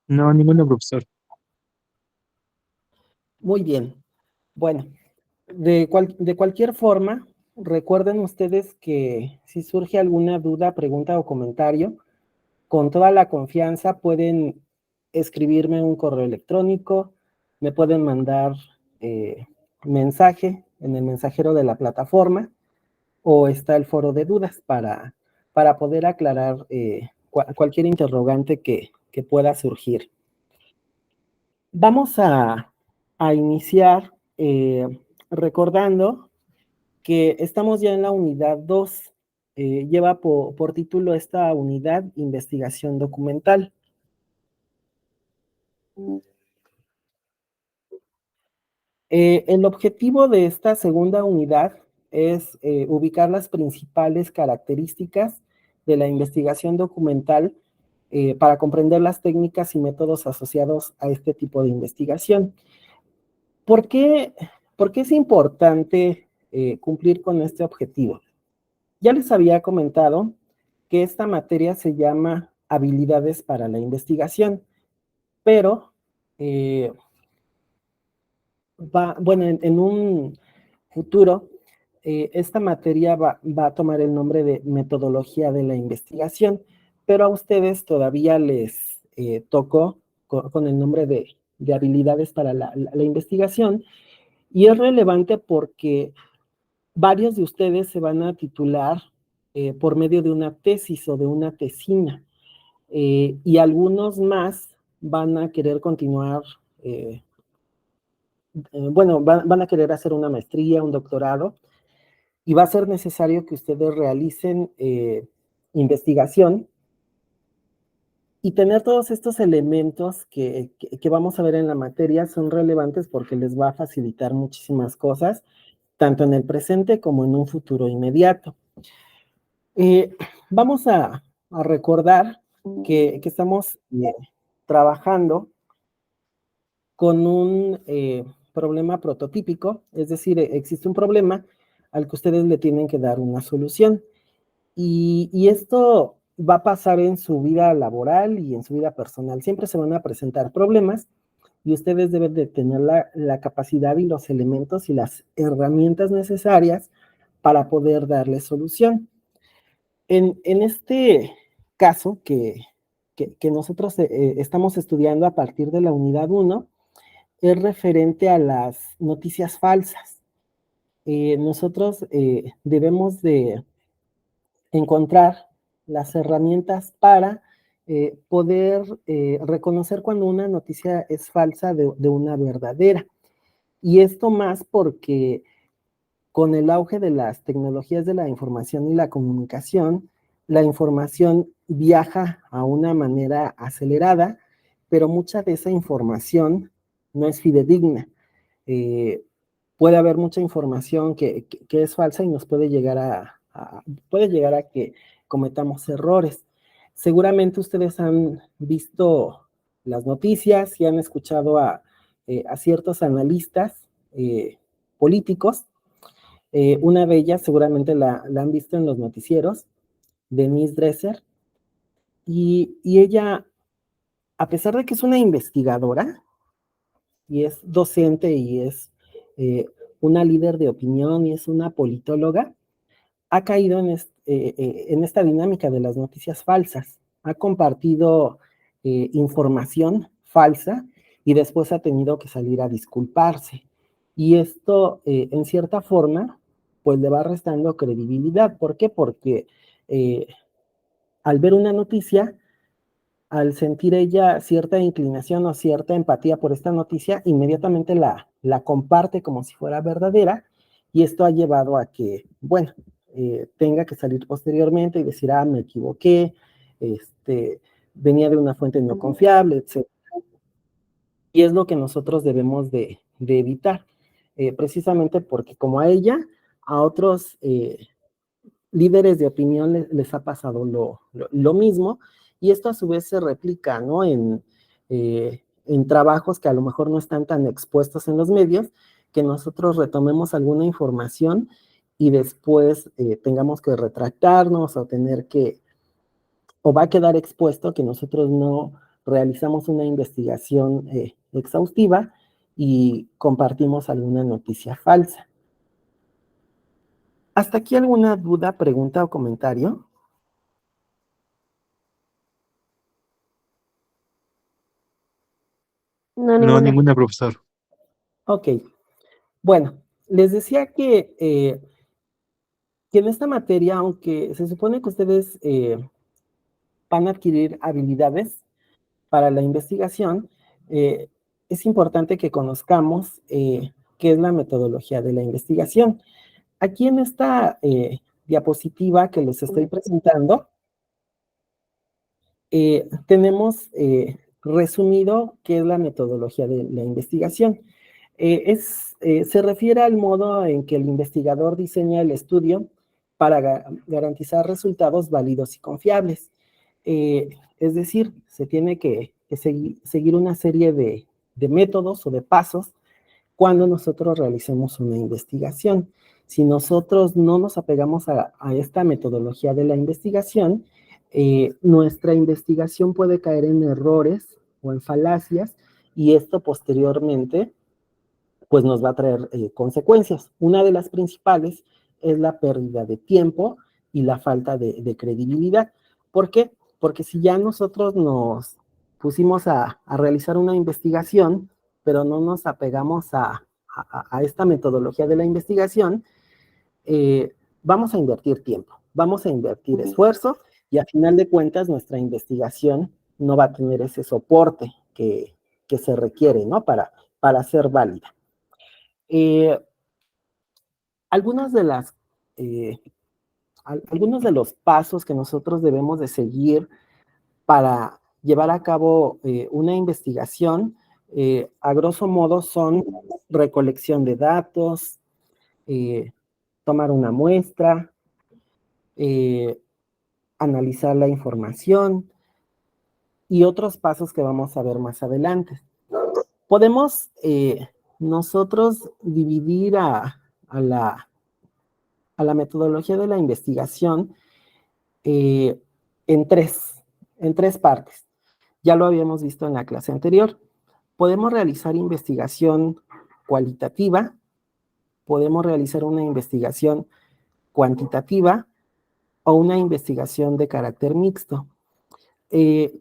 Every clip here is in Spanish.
No, ninguno, profesor. Muy bien. Bueno, de cualquier forma, recuerden ustedes que si surge alguna duda, pregunta o comentario, con toda la confianza pueden escribirme un correo electrónico, me pueden mandar eh, mensaje en el mensajero de la plataforma o está el foro de dudas para poder aclarar cualquier interrogante que pueda surgir. Vamos a iniciar recordando que estamos ya en la unidad 2. Lleva por título esta unidad investigación documental. El objetivo de esta segunda unidad es ubicar las principales características de la investigación documental para comprender las técnicas y métodos asociados a este tipo de investigación. ¿Por qué, por qué es importante cumplir con este objetivo? Ya les había comentado que esta materia se llama habilidades para la investigación, pero bueno, en un futuro, esta materia va a tomar el nombre de metodología de la investigación, pero a ustedes todavía les tocó con el nombre de habilidades para la investigación, y es relevante porque varios de ustedes se van a titular por medio de una tesis o de una tesina, y algunos más van a querer continuar, bueno, van a querer hacer una maestría, un doctorado, y va a ser necesario que ustedes realicen investigación y tener todos estos elementos que vamos a ver en la materia son relevantes porque les va a facilitar muchísimas cosas, tanto en el presente como en un futuro inmediato. Vamos a recordar que estamos trabajando con un problema prototípico, es decir, existe un problema al que ustedes le tienen que dar una solución. Y esto va a pasar en su vida laboral y en su vida personal. Siempre se van a presentar problemas y ustedes deben de tener la capacidad y los elementos y las herramientas necesarias para poder darle solución. En este caso que nosotros estamos estudiando a partir de la unidad 1, es referente a las noticias falsas. Nosotros debemos de encontrar las herramientas para poder reconocer cuando una noticia es falsa de una verdadera. Y esto más porque con el auge de las tecnologías de la información y la comunicación, la información viaja a una manera acelerada, pero mucha de esa información no es fidedigna. Eh, Puede haber mucha información que es falsa y nos puede llegar puede llegar a que cometamos errores. Seguramente ustedes han visto las noticias y han escuchado a ciertos analistas políticos. Una de ellas seguramente la han visto en los noticieros, Denise Dresser, y ella, a pesar de que es una investigadora y es docente y es eh, una líder de opinión y es una politóloga, ha caído en esta dinámica de las noticias falsas. Ha compartido información falsa y después ha tenido que salir a disculparse. Y esto, en cierta forma, pues le va restando credibilidad. ¿Por qué? Porque eh, al ver una noticia, al sentir ella cierta inclinación o cierta empatía por esta noticia, inmediatamente la comparte como si fuera verdadera, y esto ha llevado a que, bueno, tenga que salir posteriormente y decir, ah, me equivoqué, venía de una fuente no confiable, etc. Y es lo que nosotros debemos de evitar, precisamente porque como a ella, a otros líderes de opinión les ha pasado lo mismo, y esto a su vez se replica, ¿no? En trabajos que a lo mejor no están tan expuestos en los medios, que nosotros retomemos alguna información y después tengamos que retractarnos o tener que, o va a quedar expuesto que nosotros realizamos una investigación exhaustiva y compartimos alguna noticia falsa. ¿Hasta aquí alguna duda, pregunta o comentario? No, No, ninguna. ninguna, profesor. Ok. Bueno, les decía que en esta materia, aunque se supone que ustedes van a adquirir habilidades para la investigación, es importante que conozcamos qué es la metodología de la investigación. Aquí en esta diapositiva que les estoy presentando, tenemos resumido qué es la metodología de la investigación. Se refiere al modo en que el investigador diseña el estudio para garantizar resultados válidos y confiables. Es decir, se tiene que seguir una serie de métodos o de pasos cuando nosotros realicemos una investigación. Si nosotros no nos apegamos a esta metodología de la investigación, nuestra investigación puede caer en errores o en falacias y esto posteriormente pues nos va a traer consecuencias. Una de las principales es la pérdida de tiempo y la falta de credibilidad. ¿Por qué? Porque si ya nosotros nos pusimos a realizar una investigación, pero no nos apegamos a esta metodología de la investigación, vamos a invertir tiempo, vamos a invertir esfuerzo y a final de cuentas nuestra investigación no va a tener ese soporte que se requiere, ¿no? Para ser válida. Algunos de los pasos que nosotros debemos de seguir para llevar a cabo una investigación, a grosso modo son recolección de datos, tomar una muestra, analizar la información y otros pasos que vamos a ver más adelante. Podemos nosotros dividir a la metodología de la investigación en tres partes. Ya lo habíamos visto en la clase anterior. Podemos realizar investigación cualitativa, podemos realizar una investigación cuantitativa o una investigación de carácter mixto.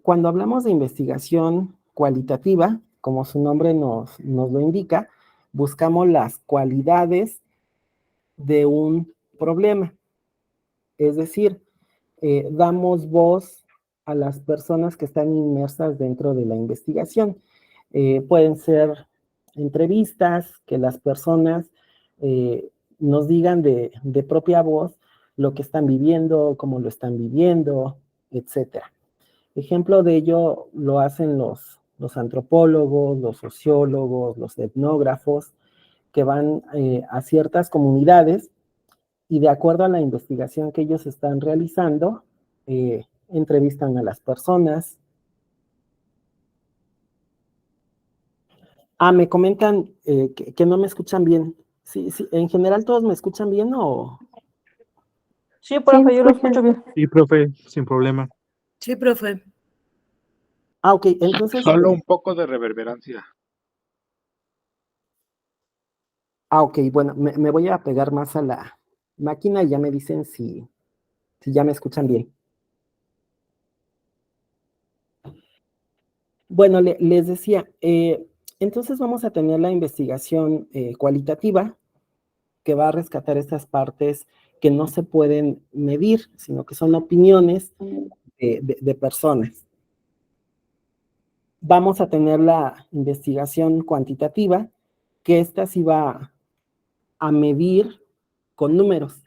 Cuando hablamos de investigación cualitativa, como su nombre nos lo indica, buscamos las cualidades de un problema. Es decir, damos voz a las personas que están inmersas dentro de la investigación. Pueden ser entrevistas, que las personas nos digan de propia voz lo que están viviendo, cómo lo están viviendo, etcétera. Ejemplo de ello lo hacen los antropólogos, los sociólogos, los etnógrafos, que van a ciertas comunidades y de acuerdo a la investigación que ellos están realizando, entrevistan a las personas. Me comentan que no me escuchan bien. Sí, ¿en general todos me escuchan bien o...? Sí, profe, yo lo escucho bien. Sí, profe, sin problema. Sí, profe. Ok, entonces... Solo un poco de reverberancia. Ok, bueno, me voy a pegar más a la máquina y ya me dicen si ya me escuchan bien. Bueno, les decía, entonces vamos a tener la investigación cualitativa que va a rescatar estas partes que no se pueden medir, sino que son opiniones de personas. Vamos a tener la investigación cuantitativa, que esta sí va a medir con números.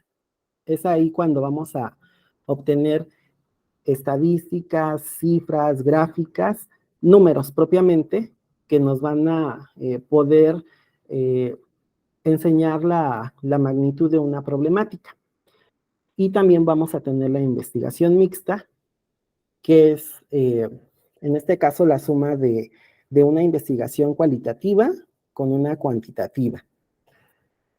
Es ahí cuando vamos a obtener estadísticas, cifras, gráficas, números propiamente, que nos van a poder enseñar la magnitud de una problemática. Y también vamos a tener la investigación mixta, que es, en este caso, la suma de una investigación cualitativa con una cuantitativa.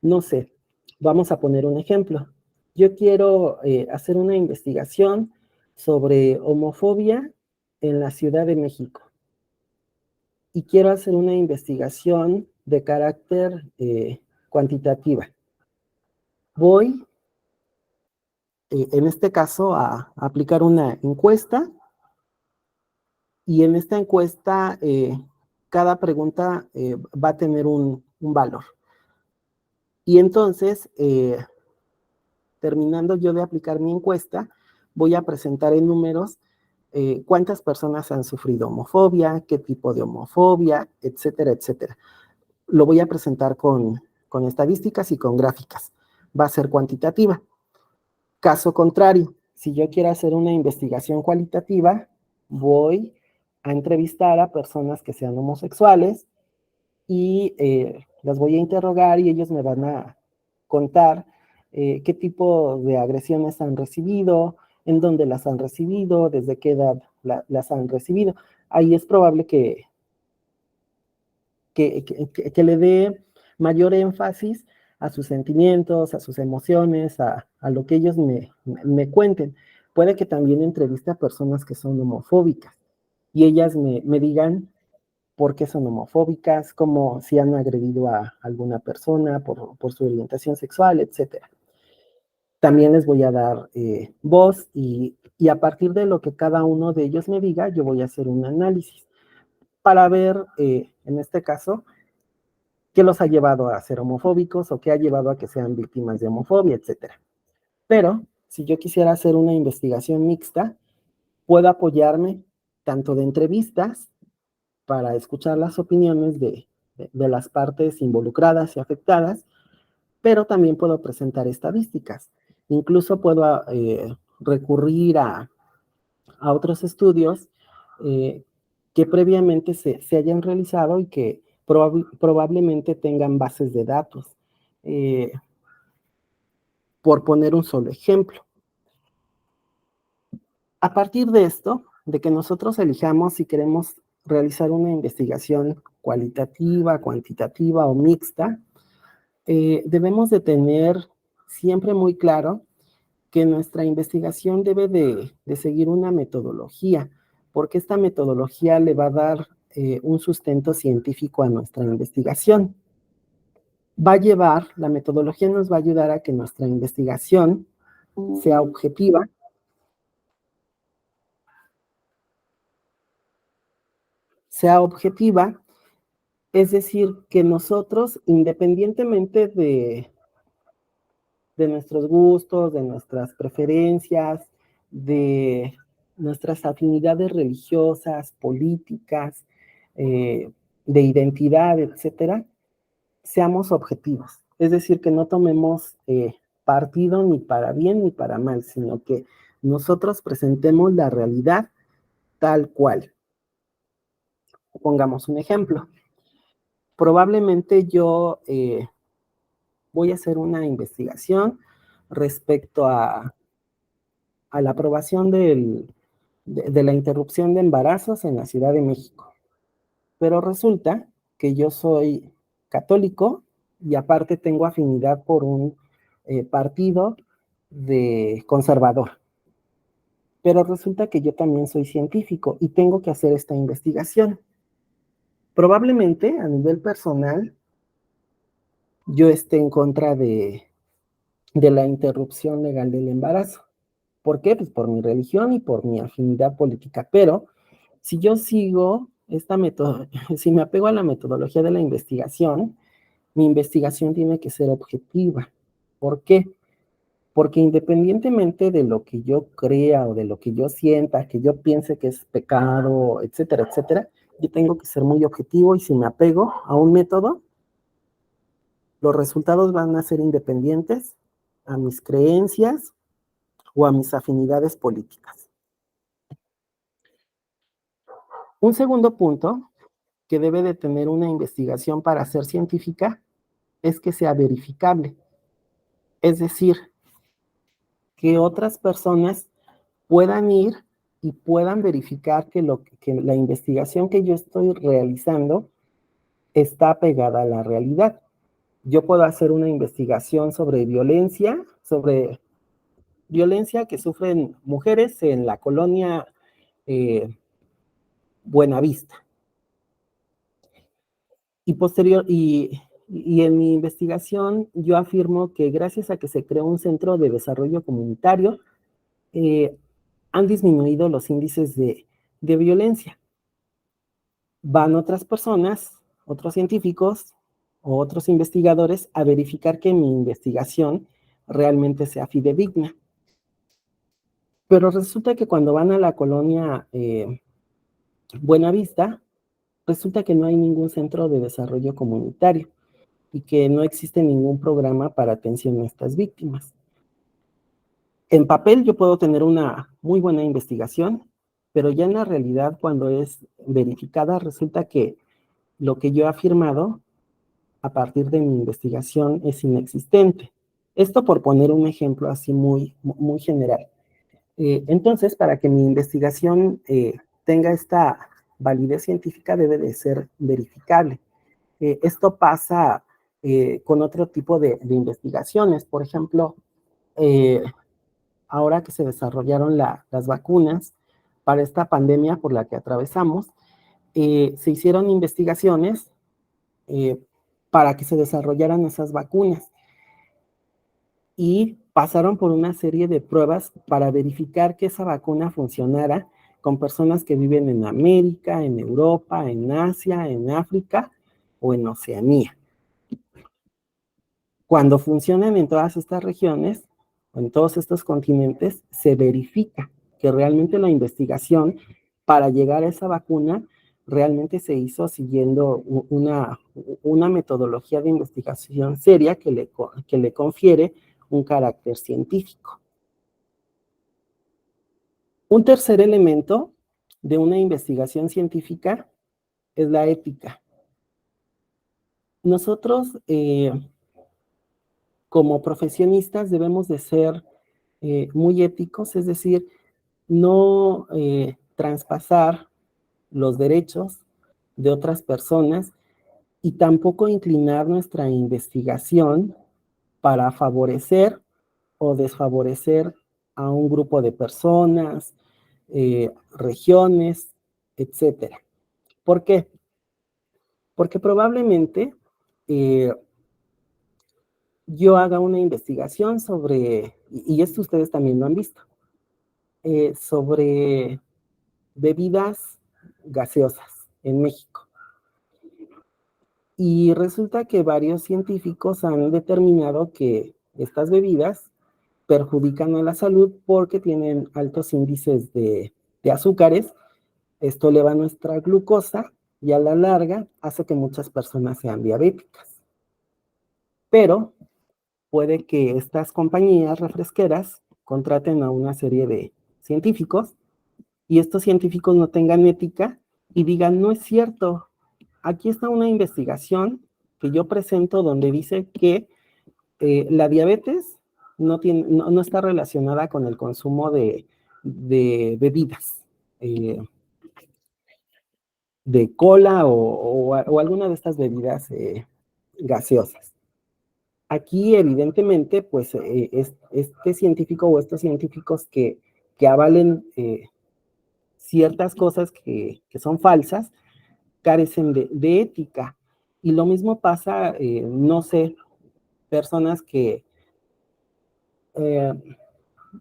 No sé, vamos a poner un ejemplo. Yo quiero hacer una investigación sobre homofobia en la Ciudad de México. y quiero hacer una investigación de carácter cuantitativa. Voy, en este caso, a aplicar una encuesta, y en esta encuesta cada pregunta va a tener un valor. Y entonces, terminando yo de aplicar mi encuesta, voy a presentar en números cuántas personas han sufrido homofobia, qué tipo de homofobia, etcétera, etcétera. Lo voy a presentar con estadísticas y con gráficas. Va a ser cuantitativa. Caso contrario, si yo quiero hacer una investigación cualitativa, voy a entrevistar a personas que sean homosexuales y las voy a interrogar y ellos me van a contar qué tipo de agresiones han recibido, en dónde las han recibido, desde qué edad las han recibido. Ahí es probable que le dé mayor énfasis a sus sentimientos, a sus emociones, a lo que ellos me cuenten. Puede que también entreviste a personas que son homofóbicas y ellas me digan por qué son homofóbicas, como si han agredido a alguna persona por su orientación sexual, etcétera. También les voy a dar voz y a partir de lo que cada uno de ellos me diga, yo voy a hacer un análisis para ver, en este caso, qué los ha llevado a ser homofóbicos o qué ha llevado a que sean víctimas de homofobia, etcétera. Pero si yo quisiera hacer una investigación mixta, puedo apoyarme tanto de entrevistas para escuchar las opiniones de las partes involucradas y afectadas, pero también puedo presentar estadísticas. Incluso puedo recurrir a otros estudios que previamente se hayan realizado y que probablemente tengan bases de datos. Por poner un solo ejemplo. A partir de esto, de que nosotros elijamos si queremos realizar una investigación cualitativa, cuantitativa o mixta, debemos de tener siempre muy claro que nuestra investigación debe de seguir una metodología, porque esta metodología le va a dar un sustento científico a nuestra investigación. La metodología nos va a ayudar a que nuestra investigación sea objetiva, es decir, que nosotros, independientemente de nuestros gustos, de nuestras preferencias, de nuestras afinidades religiosas, políticas, de identidad, etcétera, seamos objetivos. Es decir, que no tomemos partido ni para bien ni para mal, sino que nosotros presentemos la realidad tal cual. Pongamos un ejemplo. Probablemente yo voy a hacer una investigación respecto a la aprobación de la interrupción de embarazos en la Ciudad de México. Pero resulta que yo soy católico y aparte tengo afinidad por un partido de conservador. Pero resulta que yo también soy científico y tengo que hacer esta investigación. Probablemente a nivel personal yo esté en contra de la interrupción legal del embarazo. ¿Por qué? Pues por mi religión y por mi afinidad política. Pero si yo sigo si me apego a la metodología de la investigación, mi investigación tiene que ser objetiva. ¿Por qué? Porque independientemente de lo que yo crea o de lo que yo sienta, que yo piense que es pecado, etcétera, etcétera, yo tengo que ser muy objetivo y si me apego a un método, los resultados van a ser independientes a mis creencias o a mis afinidades políticas. Un segundo punto que debe de tener una investigación para ser científica es que sea verificable. Es decir, que otras personas puedan ir y puedan verificar que la investigación que yo estoy realizando está pegada a la realidad. Yo puedo hacer una investigación sobre violencia que sufren mujeres en la colonia Buenavista. y en mi investigación yo afirmo que gracias a que se creó un centro de desarrollo comunitario, han disminuido los índices de violencia. Van otras personas, otros científicos o otros investigadores a verificar que mi investigación realmente sea fidedigna. Pero resulta que cuando van a la colonia Buenavista, resulta que no hay ningún centro de desarrollo comunitario y que no existe ningún programa para atención a estas víctimas. En papel yo puedo tener una muy buena investigación, pero ya en la realidad, cuando es verificada, resulta que lo que yo he afirmado a partir de mi investigación es inexistente. Esto por poner un ejemplo así muy general. Entonces, para que mi investigación tenga esta validez científica, debe de ser verificable. Esto pasa con otro tipo de investigaciones. Por ejemplo, ahora que se desarrollaron las vacunas para esta pandemia por la que atravesamos, se hicieron investigaciones para que se desarrollaran esas vacunas y pasaron por una serie de pruebas para verificar que esa vacuna funcionara con personas que viven en América, en Europa, en Asia, en África o en Oceanía. Cuando funcionan en todas estas regiones, o en todos estos continentes, se verifica que realmente la investigación para llegar a esa vacuna realmente se hizo siguiendo una metodología de investigación seria que le confiere un carácter científico. Un tercer elemento de una investigación científica es la ética. Nosotros, como profesionistas, debemos de ser muy éticos, es decir, no traspasar los derechos de otras personas y tampoco inclinar nuestra investigación para favorecer o desfavorecer a un grupo de personas, regiones, etcétera. ¿Por qué? Porque probablemente yo haga una investigación sobre, y esto ustedes también lo han visto, sobre bebidas gaseosas en México. Y resulta que varios científicos han determinado que estas bebidas perjudican a la salud porque tienen altos índices de azúcares. Esto eleva nuestra glucosa y a la larga hace que muchas personas sean diabéticas. Pero puede que estas compañías refresqueras contraten a una serie de científicos y estos científicos no tengan ética y digan, no es cierto, aquí está una investigación que yo presento donde dice que la diabetes no está relacionada con el consumo de bebidas, de cola o alguna de estas bebidas gaseosas. Aquí, evidentemente, pues este científico o estos científicos que avalen ciertas cosas que son falsas, carecen de ética. Y lo mismo pasa, no sé, personas que,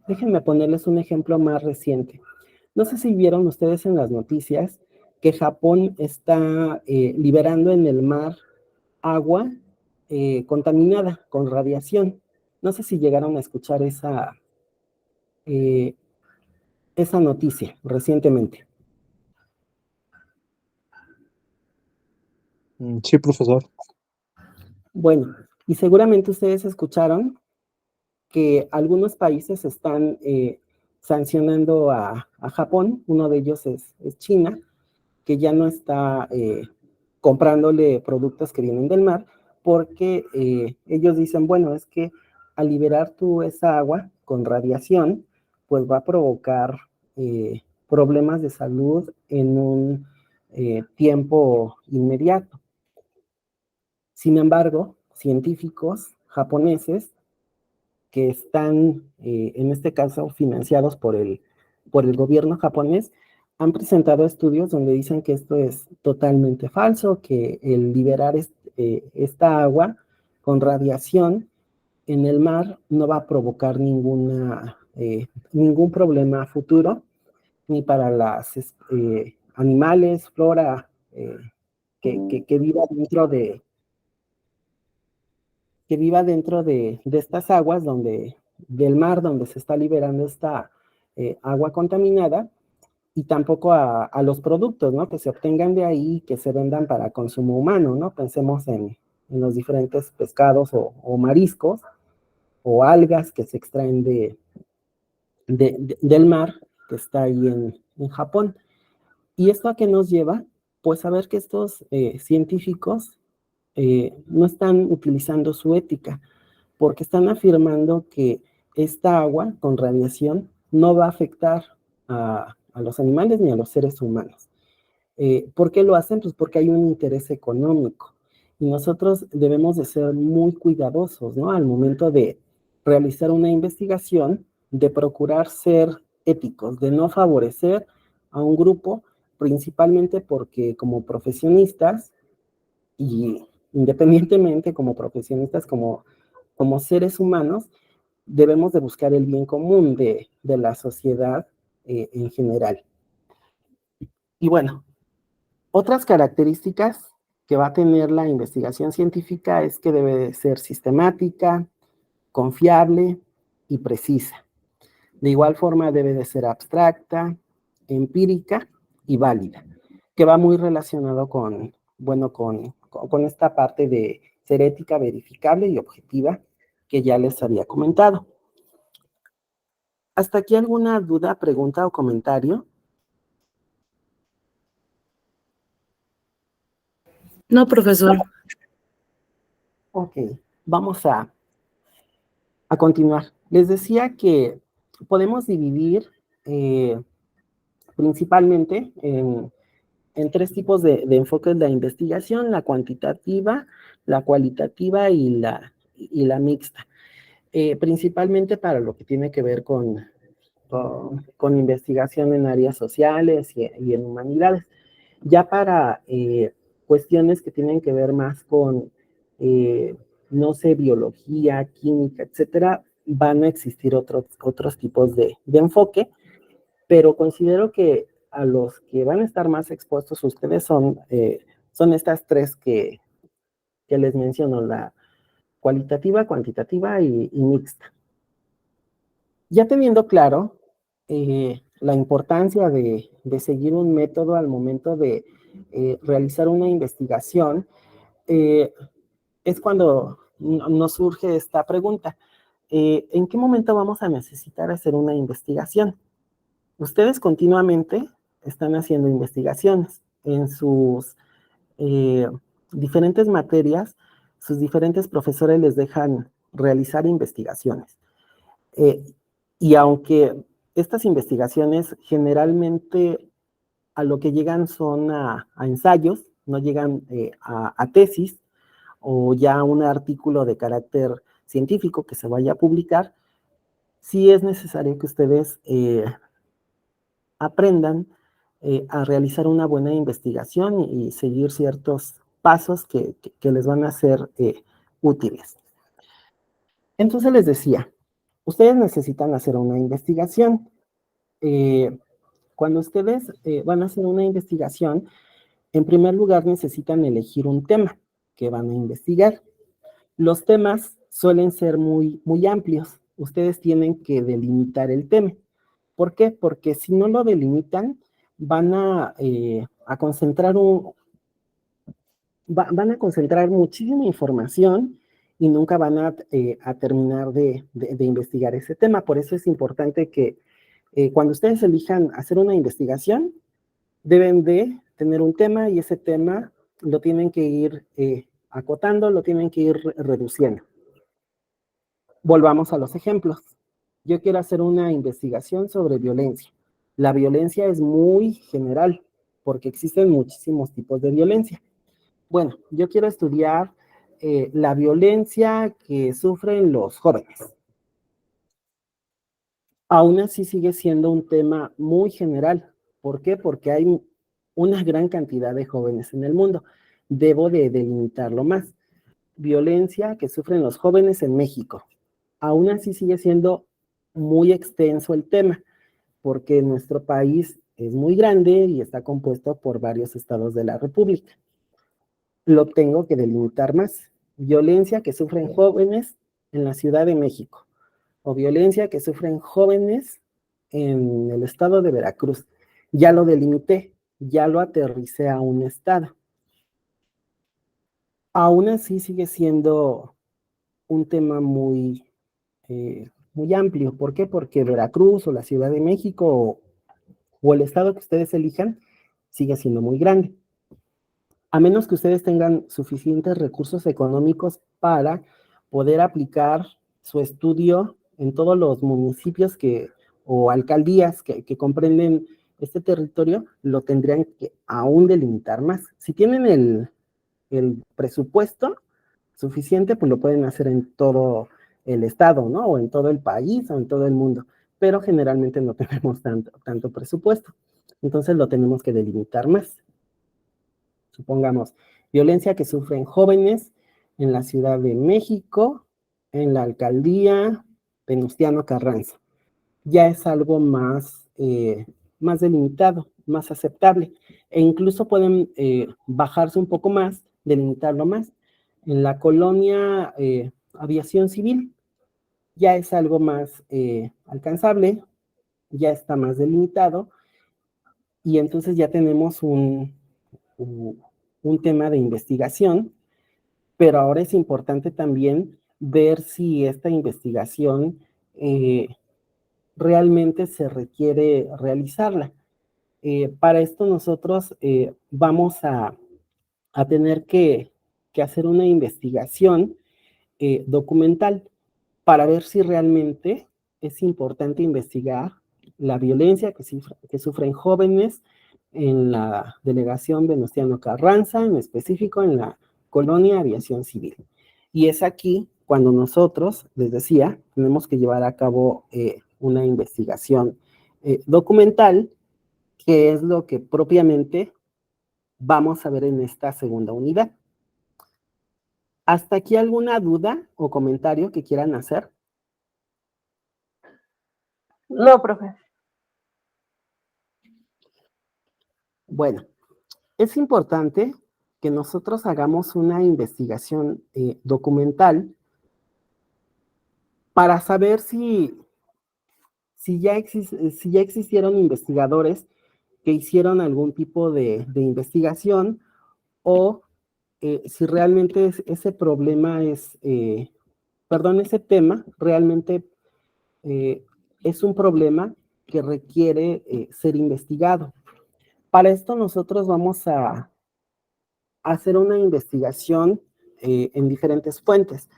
déjenme ponerles un ejemplo más reciente. No sé si vieron ustedes en las noticias que Japón está liberando en el mar agua contaminada con radiación. No sé si llegaron a escuchar esa noticia recientemente. Sí, profesor. Bueno, y seguramente ustedes escucharon que algunos países están sancionando a Japón. Uno de ellos es China, que ya no está comprándole productos que vienen del mar, porque ellos dicen, bueno, es que al liberar tú esa agua con radiación, pues va a provocar problemas de salud en un tiempo inmediato. Sin embargo, científicos japoneses que están, en este caso, financiados por el gobierno japonés, han presentado estudios donde dicen que esto es totalmente falso, que el liberar esta agua con radiación en el mar no va a provocar ningún problema futuro, ni para las animales, flora, que viva dentro de estas aguas del mar donde se está liberando esta agua contaminada, y tampoco a los productos, ¿no? Que se obtengan de ahí, que se vendan para consumo humano, ¿no? Pensemos en los diferentes pescados o mariscos o algas que se extraen del mar que está ahí en Japón. ¿Y esto a qué nos lleva? Pues a ver que estos científicos no están utilizando su ética, porque están afirmando que esta agua con radiación no va a afectar a los animales ni a los seres humanos. ¿Por qué lo hacen? Pues porque hay un interés económico. Y nosotros debemos de ser muy cuidadosos, ¿no? Al momento de realizar una investigación, de procurar ser éticos, de no favorecer a un grupo, principalmente porque como profesionistas y independientemente como profesionistas, como seres humanos, debemos de buscar el bien común de la sociedad en general. Y bueno, otras características que va a tener la investigación científica es que debe de ser sistemática, confiable y precisa. De igual forma debe de ser abstracta, empírica y válida, que va muy relacionado con esta parte de ser ética, verificable y objetiva que ya les había comentado. ¿Hasta aquí alguna duda, pregunta o comentario? No, profesor. Ok, vamos a continuar. Les decía que podemos dividir principalmente en tres tipos de enfoques de la investigación: la cuantitativa, la cualitativa y la mixta. Principalmente para lo que tiene que ver con investigación en áreas sociales y en humanidades. Ya para cuestiones que tienen que ver más con, no sé, biología, química, etcétera, van a existir otros tipos de enfoque, pero considero que a los que van a estar más expuestos ustedes son estas tres que les menciono: la cualitativa, cuantitativa y mixta. Ya teniendo claro la importancia de seguir un método al momento de realizar una investigación, es cuando nos surge esta pregunta: ¿en qué momento vamos a necesitar hacer una investigación? Ustedes continuamente están haciendo investigaciones en sus diferentes materias. Sus diferentes profesores les dejan realizar investigaciones. Y aunque estas investigaciones generalmente a lo que llegan son a ensayos, no llegan a tesis o ya a un artículo de carácter científico que se vaya a publicar, sí es necesario que ustedes aprendan a realizar una buena investigación y seguir ciertos pasos que les van a ser útiles. Entonces les decía, ustedes necesitan hacer una investigación. Cuando ustedes van a hacer una investigación, en primer lugar necesitan elegir un tema que van a investigar. Los temas suelen ser muy, muy amplios. Ustedes tienen que delimitar el tema. ¿Por qué? Porque si no lo delimitan, van a concentrar van a concentrar muchísima información y nunca van a terminar de investigar ese tema. Por eso es importante que cuando ustedes elijan hacer una investigación, deben de tener un tema y ese tema lo tienen que ir acotando, lo tienen que ir reduciendo. Volvamos a los ejemplos. Yo quiero hacer una investigación sobre violencia. La violencia es muy general porque existen muchísimos tipos de violencia. Bueno, yo quiero estudiar la violencia que sufren los jóvenes. Aún así sigue siendo un tema muy general, ¿Por qué? Porque hay una gran cantidad de jóvenes en el mundo. Debo de delimitarlo más. Violencia que sufren los jóvenes en México. Aún así sigue siendo muy extenso el tema, porque nuestro país es muy grande y está compuesto por varios estados de la República. Lo tengo que delimitar más. Violencia que sufren jóvenes en la Ciudad de México o violencia que sufren jóvenes en el estado de Veracruz. Ya lo delimité, ya lo aterricé a un estado. Aún así sigue siendo un tema muy amplio. ¿Por qué? Porque Veracruz o la Ciudad de México o el estado que ustedes elijan sigue siendo muy grande. A menos que ustedes tengan suficientes recursos económicos para poder aplicar su estudio en todos los municipios o alcaldías que comprenden este territorio, lo tendrían que aún delimitar más. Si tienen el presupuesto suficiente, pues lo pueden hacer en todo el estado, ¿no? O en todo el país o en todo el mundo, pero generalmente no tenemos tanto presupuesto. Entonces lo tenemos que delimitar más. Supongamos, violencia que sufren jóvenes en la Ciudad de México, en la alcaldía Venustiano Carranza. Ya es algo más delimitado, más aceptable. E incluso pueden bajarse un poco más, delimitarlo más. En la colonia Aviación Civil ya es algo más alcanzable, ya está más delimitado, y entonces ya tenemos un tema de investigación, pero ahora es importante también ver si esta investigación realmente se requiere realizarla. Para esto nosotros vamos a tener que hacer una investigación documental para ver si realmente es importante investigar la violencia que sufren jóvenes en la delegación Venustiano Carranza, en específico en la colonia Aviación Civil. Y es aquí cuando nosotros, les decía, tenemos que llevar a cabo una investigación documental, que es lo que propiamente vamos a ver en esta segunda unidad. ¿Hasta aquí alguna duda o comentario que quieran hacer? No, profe. Bueno, es importante que nosotros hagamos una investigación documental para saber si ya existieron investigadores que hicieron algún tipo de investigación o si realmente ese problema ese tema realmente es un problema que requiere ser investigado. Para esto nosotros vamos a hacer una investigación en diferentes fuentes.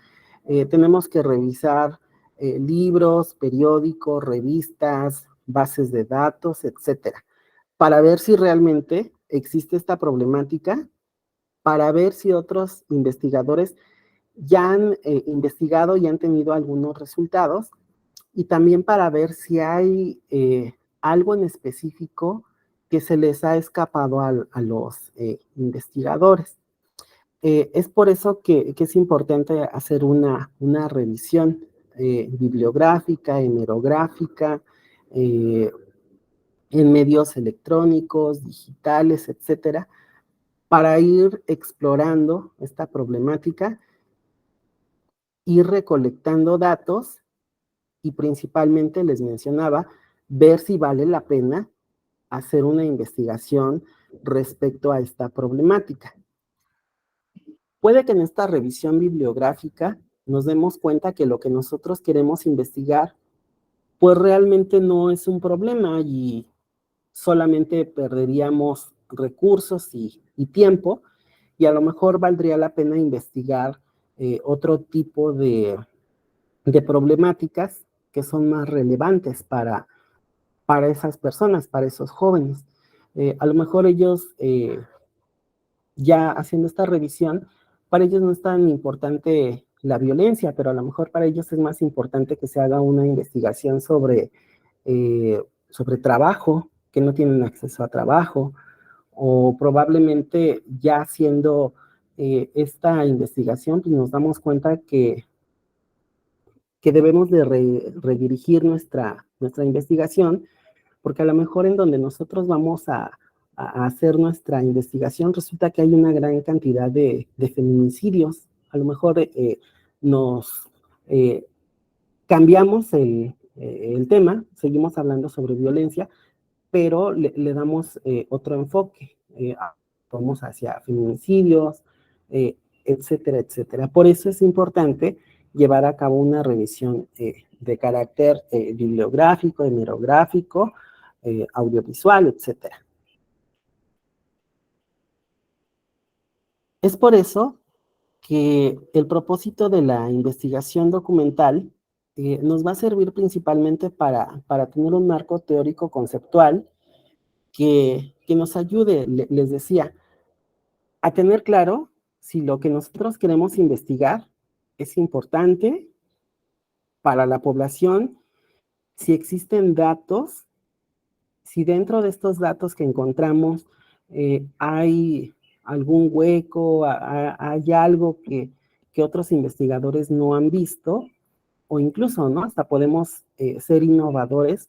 Tenemos que revisar libros, periódicos, revistas, bases de datos, etcétera, para ver si realmente existe esta problemática, para ver si otros investigadores ya han investigado y han tenido algunos resultados, y también para ver si hay algo en específico que se les ha escapado a los investigadores. Es por eso que es importante hacer una revisión bibliográfica, hemerográfica, en medios electrónicos, digitales, etcétera, para ir explorando esta problemática, ir recolectando datos y principalmente les mencionaba, ver si vale la pena hacer una investigación respecto a esta problemática. Puede que en esta revisión bibliográfica nos demos cuenta que lo que nosotros queremos investigar, pues realmente no es un problema y solamente perderíamos recursos y tiempo, y a lo mejor valdría la pena investigar otro tipo de problemáticas que son más relevantes para esas personas, para esos jóvenes. A lo mejor ellos, ya haciendo esta revisión, para ellos no es tan importante la violencia, pero a lo mejor para ellos es más importante que se haga una investigación sobre trabajo, que no tienen acceso a trabajo, o probablemente ya haciendo esta investigación, pues nos damos cuenta que debemos de redirigir nuestra investigación, porque a lo mejor en donde nosotros vamos a hacer nuestra investigación resulta que hay una gran cantidad de feminicidios. A lo mejor nos cambiamos el tema, seguimos hablando sobre violencia, pero le damos otro enfoque. Vamos hacia feminicidios, etcétera, etcétera. Por eso es importante llevar a cabo una revisión de carácter bibliográfico, hemerográfico, audiovisual, etcétera. Es por eso que el propósito de la investigación documental nos va a servir principalmente para tener un marco teórico conceptual que nos ayude, les decía, a tener claro si lo que nosotros queremos investigar es importante para la población, si existen datos, si dentro de estos datos que encontramos hay algún hueco, hay algo que otros investigadores no han visto, o incluso, ¿no? Hasta podemos ser innovadores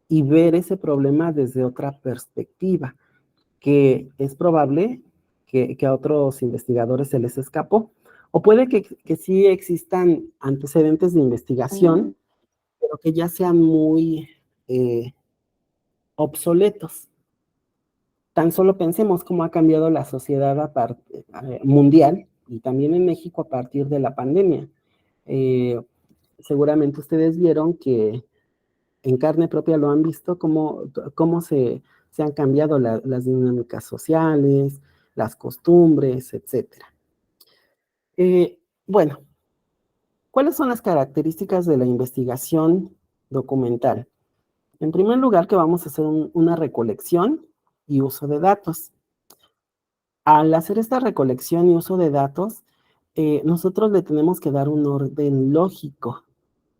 y ver ese problema desde otra perspectiva, que es probable que a otros investigadores se les escapó. O puede que sí existan antecedentes de investigación, pero que ya sean muy obsoletos. Tan solo pensemos cómo ha cambiado la sociedad mundial y también en México a partir de la pandemia. Seguramente ustedes vieron que en carne propia lo han visto, cómo se han cambiado las dinámicas sociales, las costumbres, etcétera. Bueno, ¿cuáles son las características de la investigación documental? En primer lugar, que vamos a hacer una recolección y uso de datos. Al hacer esta recolección y uso de datos, nosotros le tenemos que dar un orden lógico.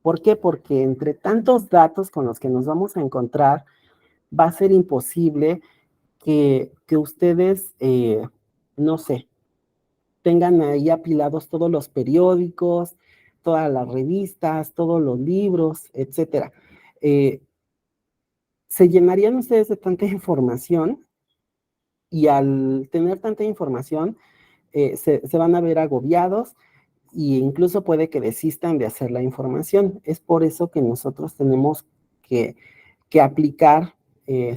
¿Por qué? Porque entre tantos datos con los que nos vamos a encontrar, va a ser imposible que ustedes, no sé, tengan ahí apilados todos los periódicos, todas las revistas, todos los libros, etcétera. Se llenarían ustedes de tanta información y al tener tanta información se van a ver agobiados e incluso puede que desistan de hacer la información. Es por eso que nosotros tenemos que aplicar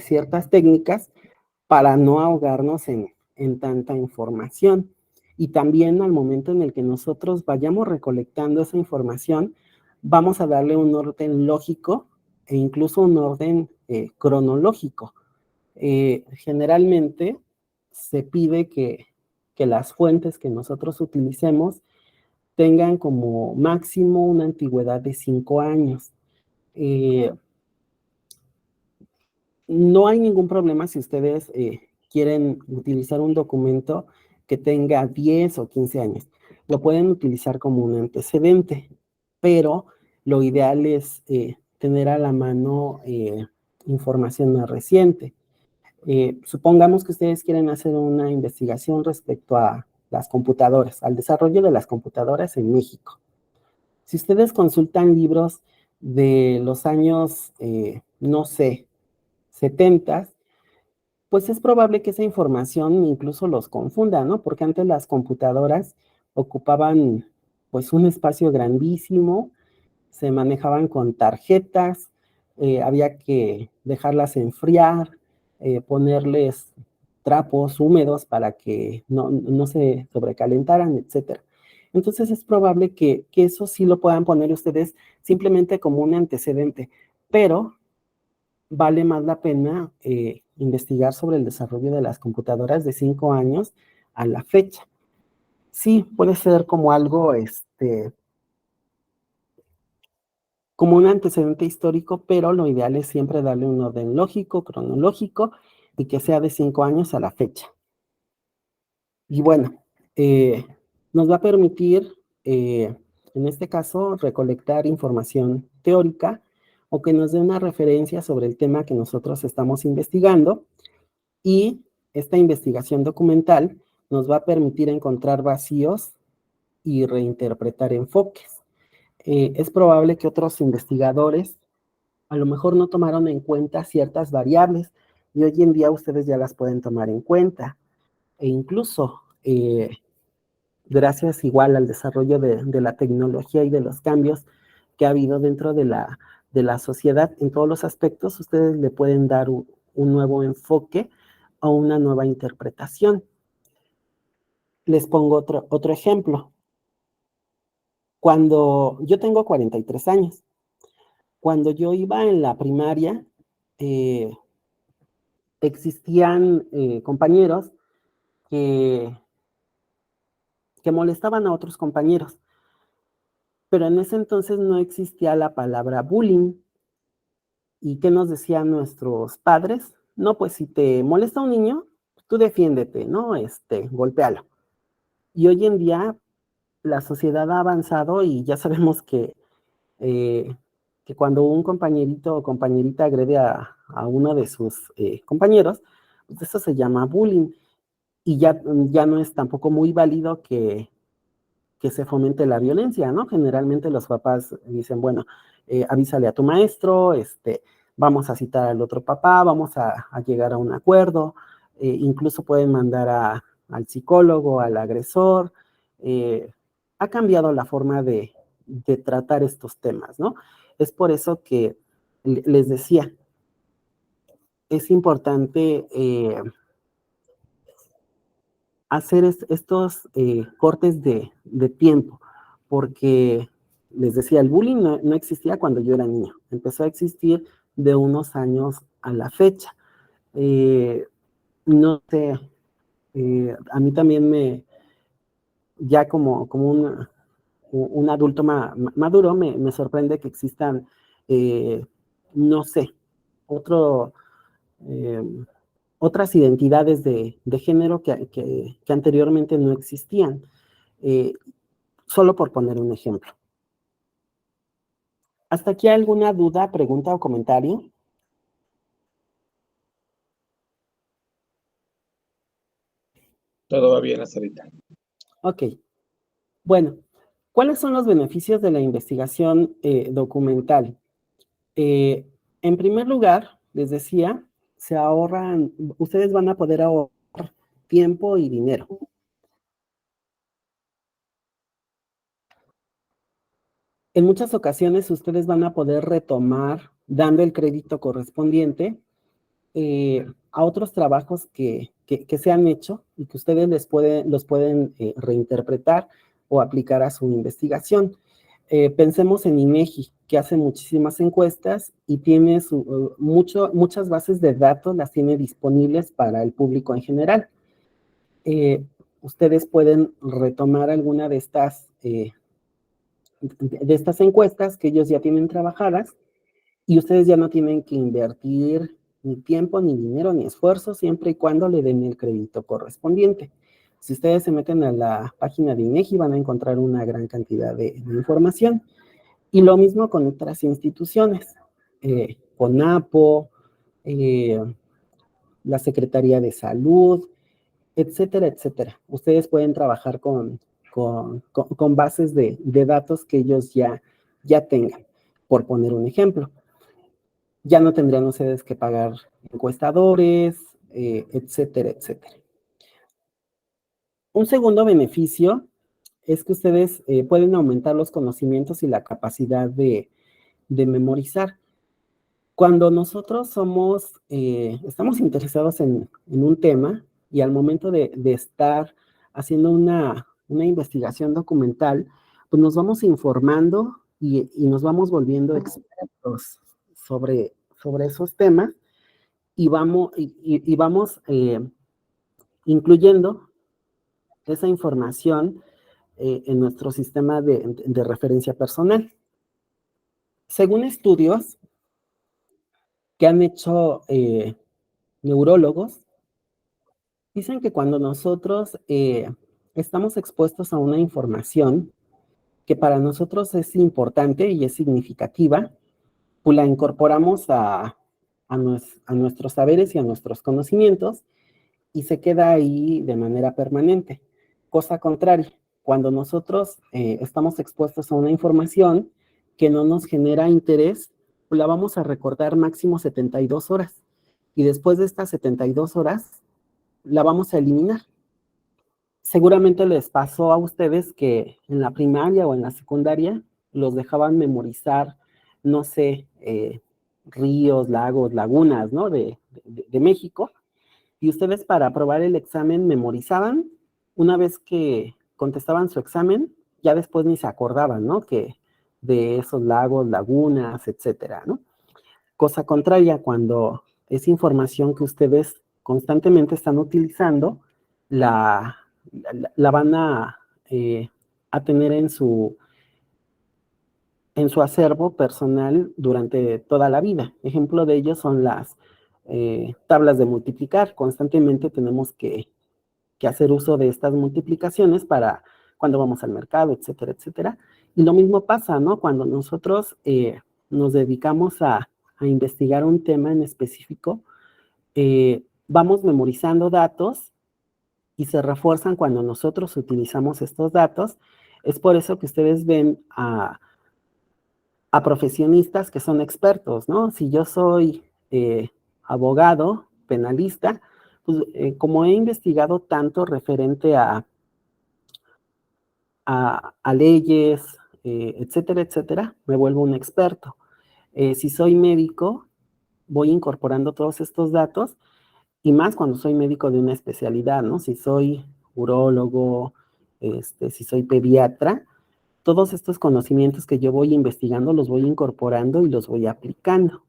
ciertas técnicas para no ahogarnos en tanta información. Y también al momento en el que nosotros vayamos recolectando esa información, vamos a darle un orden lógico e incluso un orden cronológico. Generalmente se pide que las fuentes que nosotros utilicemos tengan como máximo una antigüedad de 5 años. No hay ningún problema si ustedes quieren utilizar un documento que tenga 10 o 15 años. Lo pueden utilizar como un antecedente, pero lo ideal es tener a la mano información más reciente. Supongamos que ustedes quieren hacer una investigación respecto a las computadoras, al desarrollo de las computadoras en México. Si ustedes consultan libros de los años, no sé, 70, pues es probable que esa información incluso los confunda, ¿no? Porque antes las computadoras ocupaban pues un espacio grandísimo, se manejaban con tarjetas, había que dejarlas enfriar, ponerles trapos húmedos para que no se sobrecalentaran, etcétera. Entonces es probable que eso sí lo puedan poner ustedes simplemente como un antecedente, pero vale más la pena investigar sobre el desarrollo de las computadoras de 5 años a la fecha. Sí, puede ser como algo, como un antecedente histórico, pero lo ideal es siempre darle un orden lógico, cronológico, y que sea de 5 años a la fecha. Y bueno, nos va a permitir, en este caso, recolectar información teórica o que nos dé una referencia sobre el tema que nosotros estamos investigando, y esta investigación documental nos va a permitir encontrar vacíos y reinterpretar enfoques. Es probable que otros investigadores a lo mejor no tomaron en cuenta ciertas variables y hoy en día ustedes ya las pueden tomar en cuenta. E incluso, gracias igual al desarrollo de la tecnología y de los cambios que ha habido dentro de la sociedad en todos los aspectos, ustedes le pueden dar un nuevo enfoque o una nueva interpretación. Les pongo otro ejemplo. Cuando yo tengo 43 años, cuando yo iba en la primaria, existían compañeros que molestaban a otros compañeros, pero en ese entonces no existía la palabra bullying. ¿Y qué nos decían nuestros padres? No, pues si te molesta un niño, tú defiéndete, ¿no? Golpéalo. Y hoy en día la sociedad ha avanzado y ya sabemos que cuando un compañerito o compañerita agrede a uno de sus compañeros, pues eso se llama bullying. Y ya no es tampoco muy válido que se fomente la violencia, ¿no? Generalmente los papás dicen, bueno, avísale a tu maestro, vamos a citar al otro papá, vamos a llegar a un acuerdo, incluso pueden mandar al psicólogo, al agresor. Ha cambiado la forma de tratar estos temas, ¿no? Es por eso que les decía, es importante hacer estos cortes de tiempo, porque les decía, el bullying no existía cuando yo era niño, empezó a existir de unos años a la fecha. No sé, a mí también ya como un adulto maduro, me sorprende que existan, no sé, otras identidades de género que anteriormente no existían, solo por poner un ejemplo. ¿Hasta aquí alguna duda, pregunta o comentario? Todo va bien hasta ahorita. Ok. Bueno, ¿cuáles son los beneficios de la investigación documental? En primer lugar, les decía, ustedes van a poder ahorrar tiempo y dinero. En muchas ocasiones ustedes van a poder retomar, dando el crédito correspondiente, a otros trabajos que se han hecho y que ustedes los pueden reinterpretar o aplicar a su investigación. Pensemos en INEGI, que hace muchísimas encuestas y tiene muchas bases de datos, las tiene disponibles para el público en general. Ustedes pueden retomar alguna de estas encuestas que ellos ya tienen trabajadas y ustedes ya no tienen que invertir ni tiempo, ni dinero, ni esfuerzo, siempre y cuando le den el crédito correspondiente. Si ustedes se meten a la página de INEGI, van a encontrar una gran cantidad de información. Y lo mismo con otras instituciones, CONAPO, la Secretaría de Salud, etcétera, etcétera. Ustedes pueden trabajar con bases de datos que ellos ya tengan, por poner un ejemplo. Ya no tendrían ustedes que pagar encuestadores, etcétera, etcétera. Un segundo beneficio es que ustedes pueden aumentar los conocimientos y la capacidad de memorizar. Cuando nosotros estamos interesados en un tema y al momento de estar haciendo una investigación documental, pues nos vamos informando y nos vamos volviendo expertos sobre esos temas y vamos incluyendo esa información en nuestro sistema de referencia personal. Según estudios que han hecho neurólogos, dicen que cuando nosotros estamos expuestos a una información que para nosotros es importante y es significativa, pues la incorporamos a nuestros saberes y a nuestros conocimientos y se queda ahí de manera permanente. Cosa contraria, cuando nosotros estamos expuestos a una información que no nos genera interés, pues la vamos a recordar máximo 72 horas. Y después de estas 72 horas, la vamos a eliminar. Seguramente les pasó a ustedes que en la primaria o en la secundaria los dejaban memorizar, no sé, ríos, lagos, lagunas, ¿no? De México. Y ustedes para aprobar el examen memorizaban, una vez que contestaban su examen, ya después ni se acordaban, ¿no? Que de esos lagos, lagunas, etcétera, ¿no? Cosa contraria, cuando es información que ustedes constantemente están utilizando, la van a tener en su acervo personal durante toda la vida. Ejemplo de ello son las tablas de multiplicar. Constantemente tenemos que hacer uso de estas multiplicaciones para cuando vamos al mercado, etcétera, etcétera. Y lo mismo pasa, ¿no? Cuando nosotros nos dedicamos a investigar un tema en específico, vamos memorizando datos y se refuerzan cuando nosotros utilizamos estos datos. Es por eso que ustedes ven a profesionistas que son expertos, ¿no? Si yo soy abogado, penalista, pues como he investigado tanto referente a leyes, etcétera, etcétera, me vuelvo un experto. Si soy médico, voy incorporando todos estos datos y más cuando soy médico de una especialidad, ¿no? Si soy urólogo, si soy pediatra, todos estos conocimientos que yo voy investigando los voy incorporando y los voy aplicando.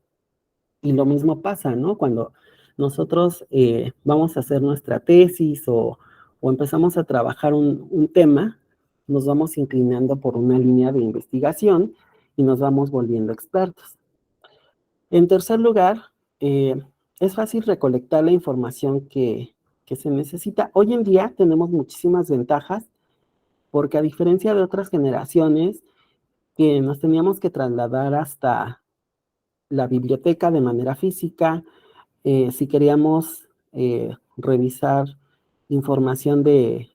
Y lo mismo pasa, ¿no? Cuando nosotros vamos a hacer nuestra tesis o empezamos a trabajar un tema, nos vamos inclinando por una línea de investigación y nos vamos volviendo expertos. En tercer lugar, es fácil recolectar la información que se necesita. Hoy en día tenemos muchísimas ventajas porque a diferencia de otras generaciones que nos teníamos que trasladar hasta la biblioteca de manera física, si queríamos revisar información de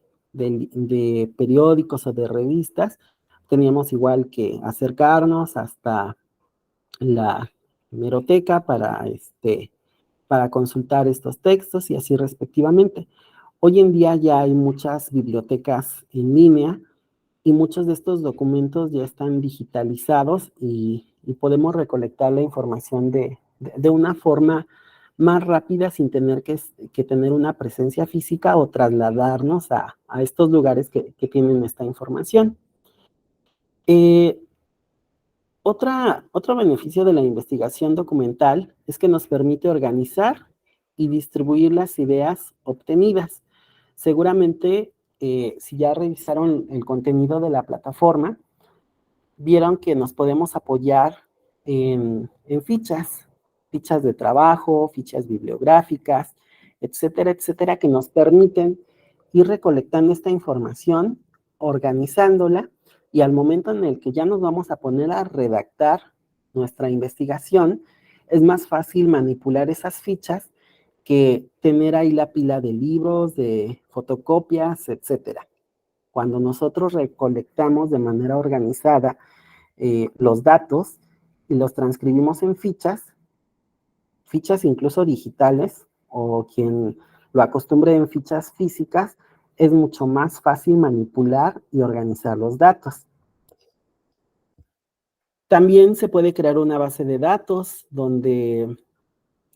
periódicos o de revistas, teníamos igual que acercarnos hasta la hemeroteca para consultar estos textos y así respectivamente. Hoy en día ya hay muchas bibliotecas en línea y muchos de estos documentos ya están digitalizados y podemos recolectar la información de una forma más rápida sin tener que tener una presencia física o trasladarnos a estos lugares que tienen esta información. Otro beneficio de la investigación documental es que nos permite organizar y distribuir las ideas obtenidas. Seguramente, si ya revisaron el contenido de la plataforma, vieron que nos podemos apoyar en fichas de trabajo, fichas bibliográficas, etcétera, etcétera, que nos permiten ir recolectando esta información, organizándola, y al momento en el que ya nos vamos a poner a redactar nuestra investigación, es más fácil manipular esas fichas que tener ahí la pila de libros, de fotocopias, etcétera. Cuando nosotros recolectamos de manera organizada los datos y los transcribimos en fichas incluso digitales, o quien lo acostumbre en fichas físicas, es mucho más fácil manipular y organizar los datos. También se puede crear una base de datos donde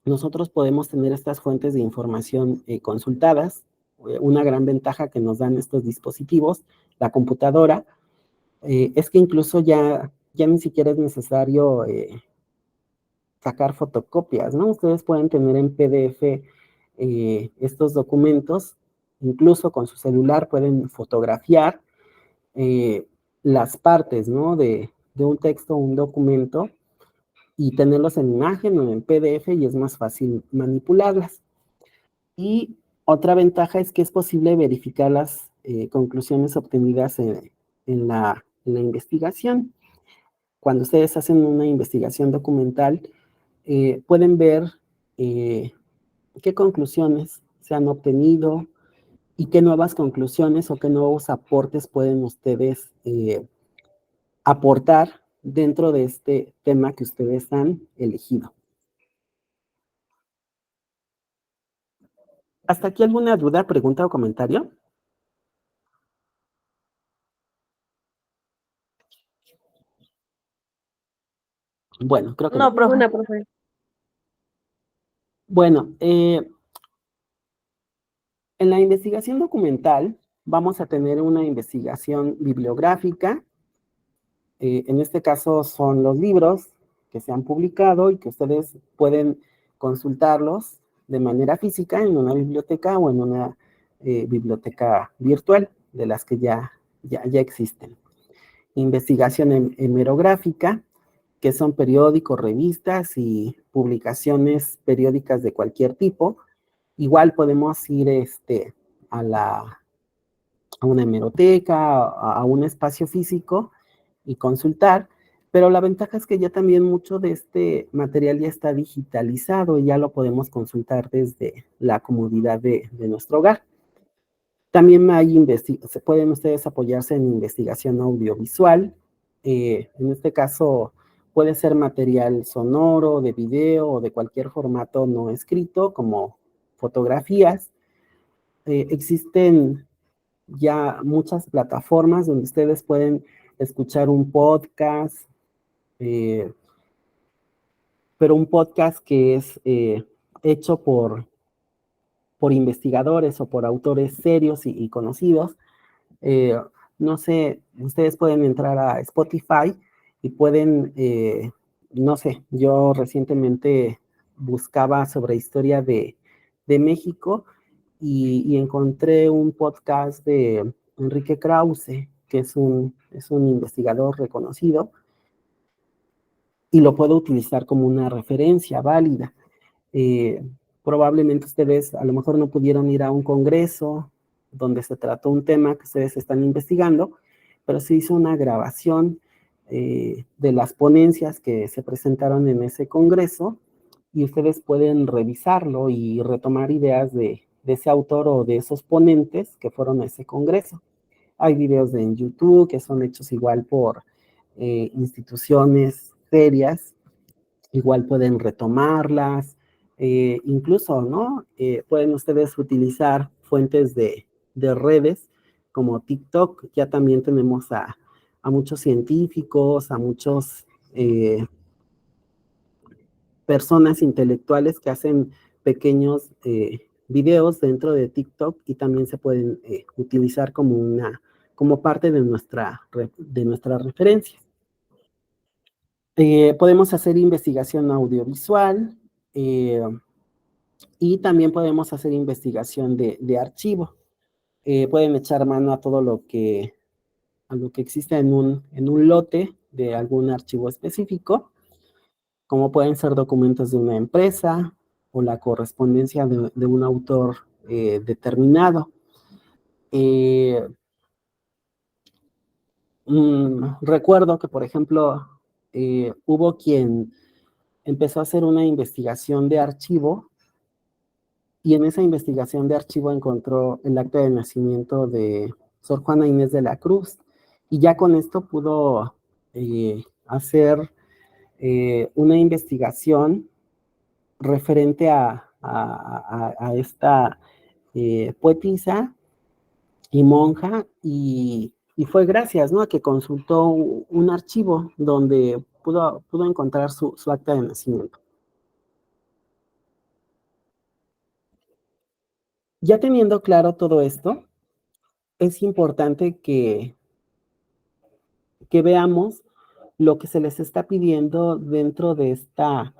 nosotros podemos tener estas fuentes de información consultadas. Una gran ventaja que nos dan estos dispositivos, la computadora, es que incluso ya ni siquiera es necesario sacar fotocopias, ¿no? Ustedes pueden tener en PDF estos documentos, incluso con su celular pueden fotografiar las partes, ¿no? De un texto o un documento y tenerlos en imagen o en PDF, y es más fácil manipularlas. Y otra ventaja es que es posible verificar las conclusiones obtenidas en la investigación. cuando ustedes hacen una investigación documental, pueden ver qué conclusiones se han obtenido y qué nuevas conclusiones o qué nuevos aportes pueden ustedes aportar dentro de este tema que ustedes han elegido. ¿Hasta aquí alguna duda, pregunta o comentario? Bueno, creo que no. No, profe. Ninguna, profe. Bueno, en la investigación documental vamos a tener una investigación bibliográfica. En este caso son los libros que se han publicado y que ustedes pueden consultarlos de manera física en una biblioteca o en una biblioteca virtual de las que ya existen. Investigación hemerográfica, que son periódicos, revistas y publicaciones periódicas de cualquier tipo. Igual podemos ir a una hemeroteca, a un espacio físico y consultar, pero la ventaja es que ya también mucho de este material ya está digitalizado y ya lo podemos consultar desde la comodidad de nuestro hogar. También se pueden ustedes apoyarse en investigación audiovisual. En este caso puede ser material sonoro, de video o de cualquier formato no escrito, como fotografías. Existen ya muchas plataformas donde ustedes pueden escuchar un podcast, pero un podcast que es hecho por investigadores o por autores serios y conocidos. No sé, ustedes pueden entrar a Spotify y pueden, no sé, yo recientemente buscaba sobre historia de México y encontré un podcast de Enrique Krause, que es un investigador reconocido, y lo puedo utilizar como una referencia válida. Probablemente ustedes a lo mejor no pudieron ir a un congreso donde se trató un tema que ustedes están investigando, pero se hizo una grabación de las ponencias que se presentaron en ese congreso y ustedes pueden revisarlo y retomar ideas de ese autor o de esos ponentes que fueron a ese congreso. Hay videos en YouTube que son hechos igual por instituciones serias, igual pueden retomarlas, incluso, ¿no? Pueden ustedes utilizar fuentes de redes como TikTok. Ya también tenemos a muchos científicos, a muchos personas intelectuales que hacen pequeños videos dentro de TikTok y también se pueden utilizar como parte de nuestras referencias. Podemos hacer investigación audiovisual y también podemos hacer investigación de archivo. Pueden echar mano a todo lo que existe en un lote de algún archivo específico, como pueden ser documentos de una empresa o la correspondencia de un autor determinado. Recuerdo que, por ejemplo, hubo quien empezó a hacer una investigación de archivo y en esa investigación de archivo encontró el acta de nacimiento de Sor Juana Inés de la Cruz y ya con esto pudo hacer una investigación referente a esta poetisa y monja y fue gracias, ¿no?, a que consultó un archivo donde pudo encontrar su acta de nacimiento. Ya teniendo claro todo esto, es importante que veamos lo que se les está pidiendo dentro de esta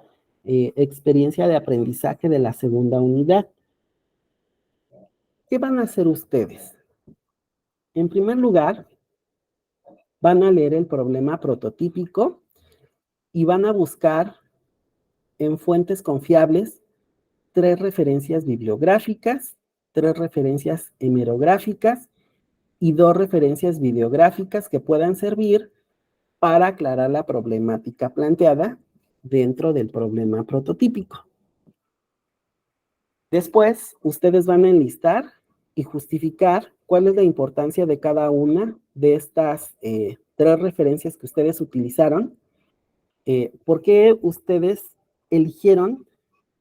experiencia de aprendizaje de la segunda unidad. ¿Qué van a hacer ustedes? En primer lugar, van a leer el problema prototípico y van a buscar en fuentes confiables 3 referencias bibliográficas, 3 referencias hemerográficas y 2 referencias videográficas que puedan servir para aclarar la problemática planteada dentro del problema prototípico. Después, ustedes van a enlistar y justificar cuál es la importancia de cada una de estas 3 referencias que ustedes utilizaron. ¿Por qué ustedes eligieron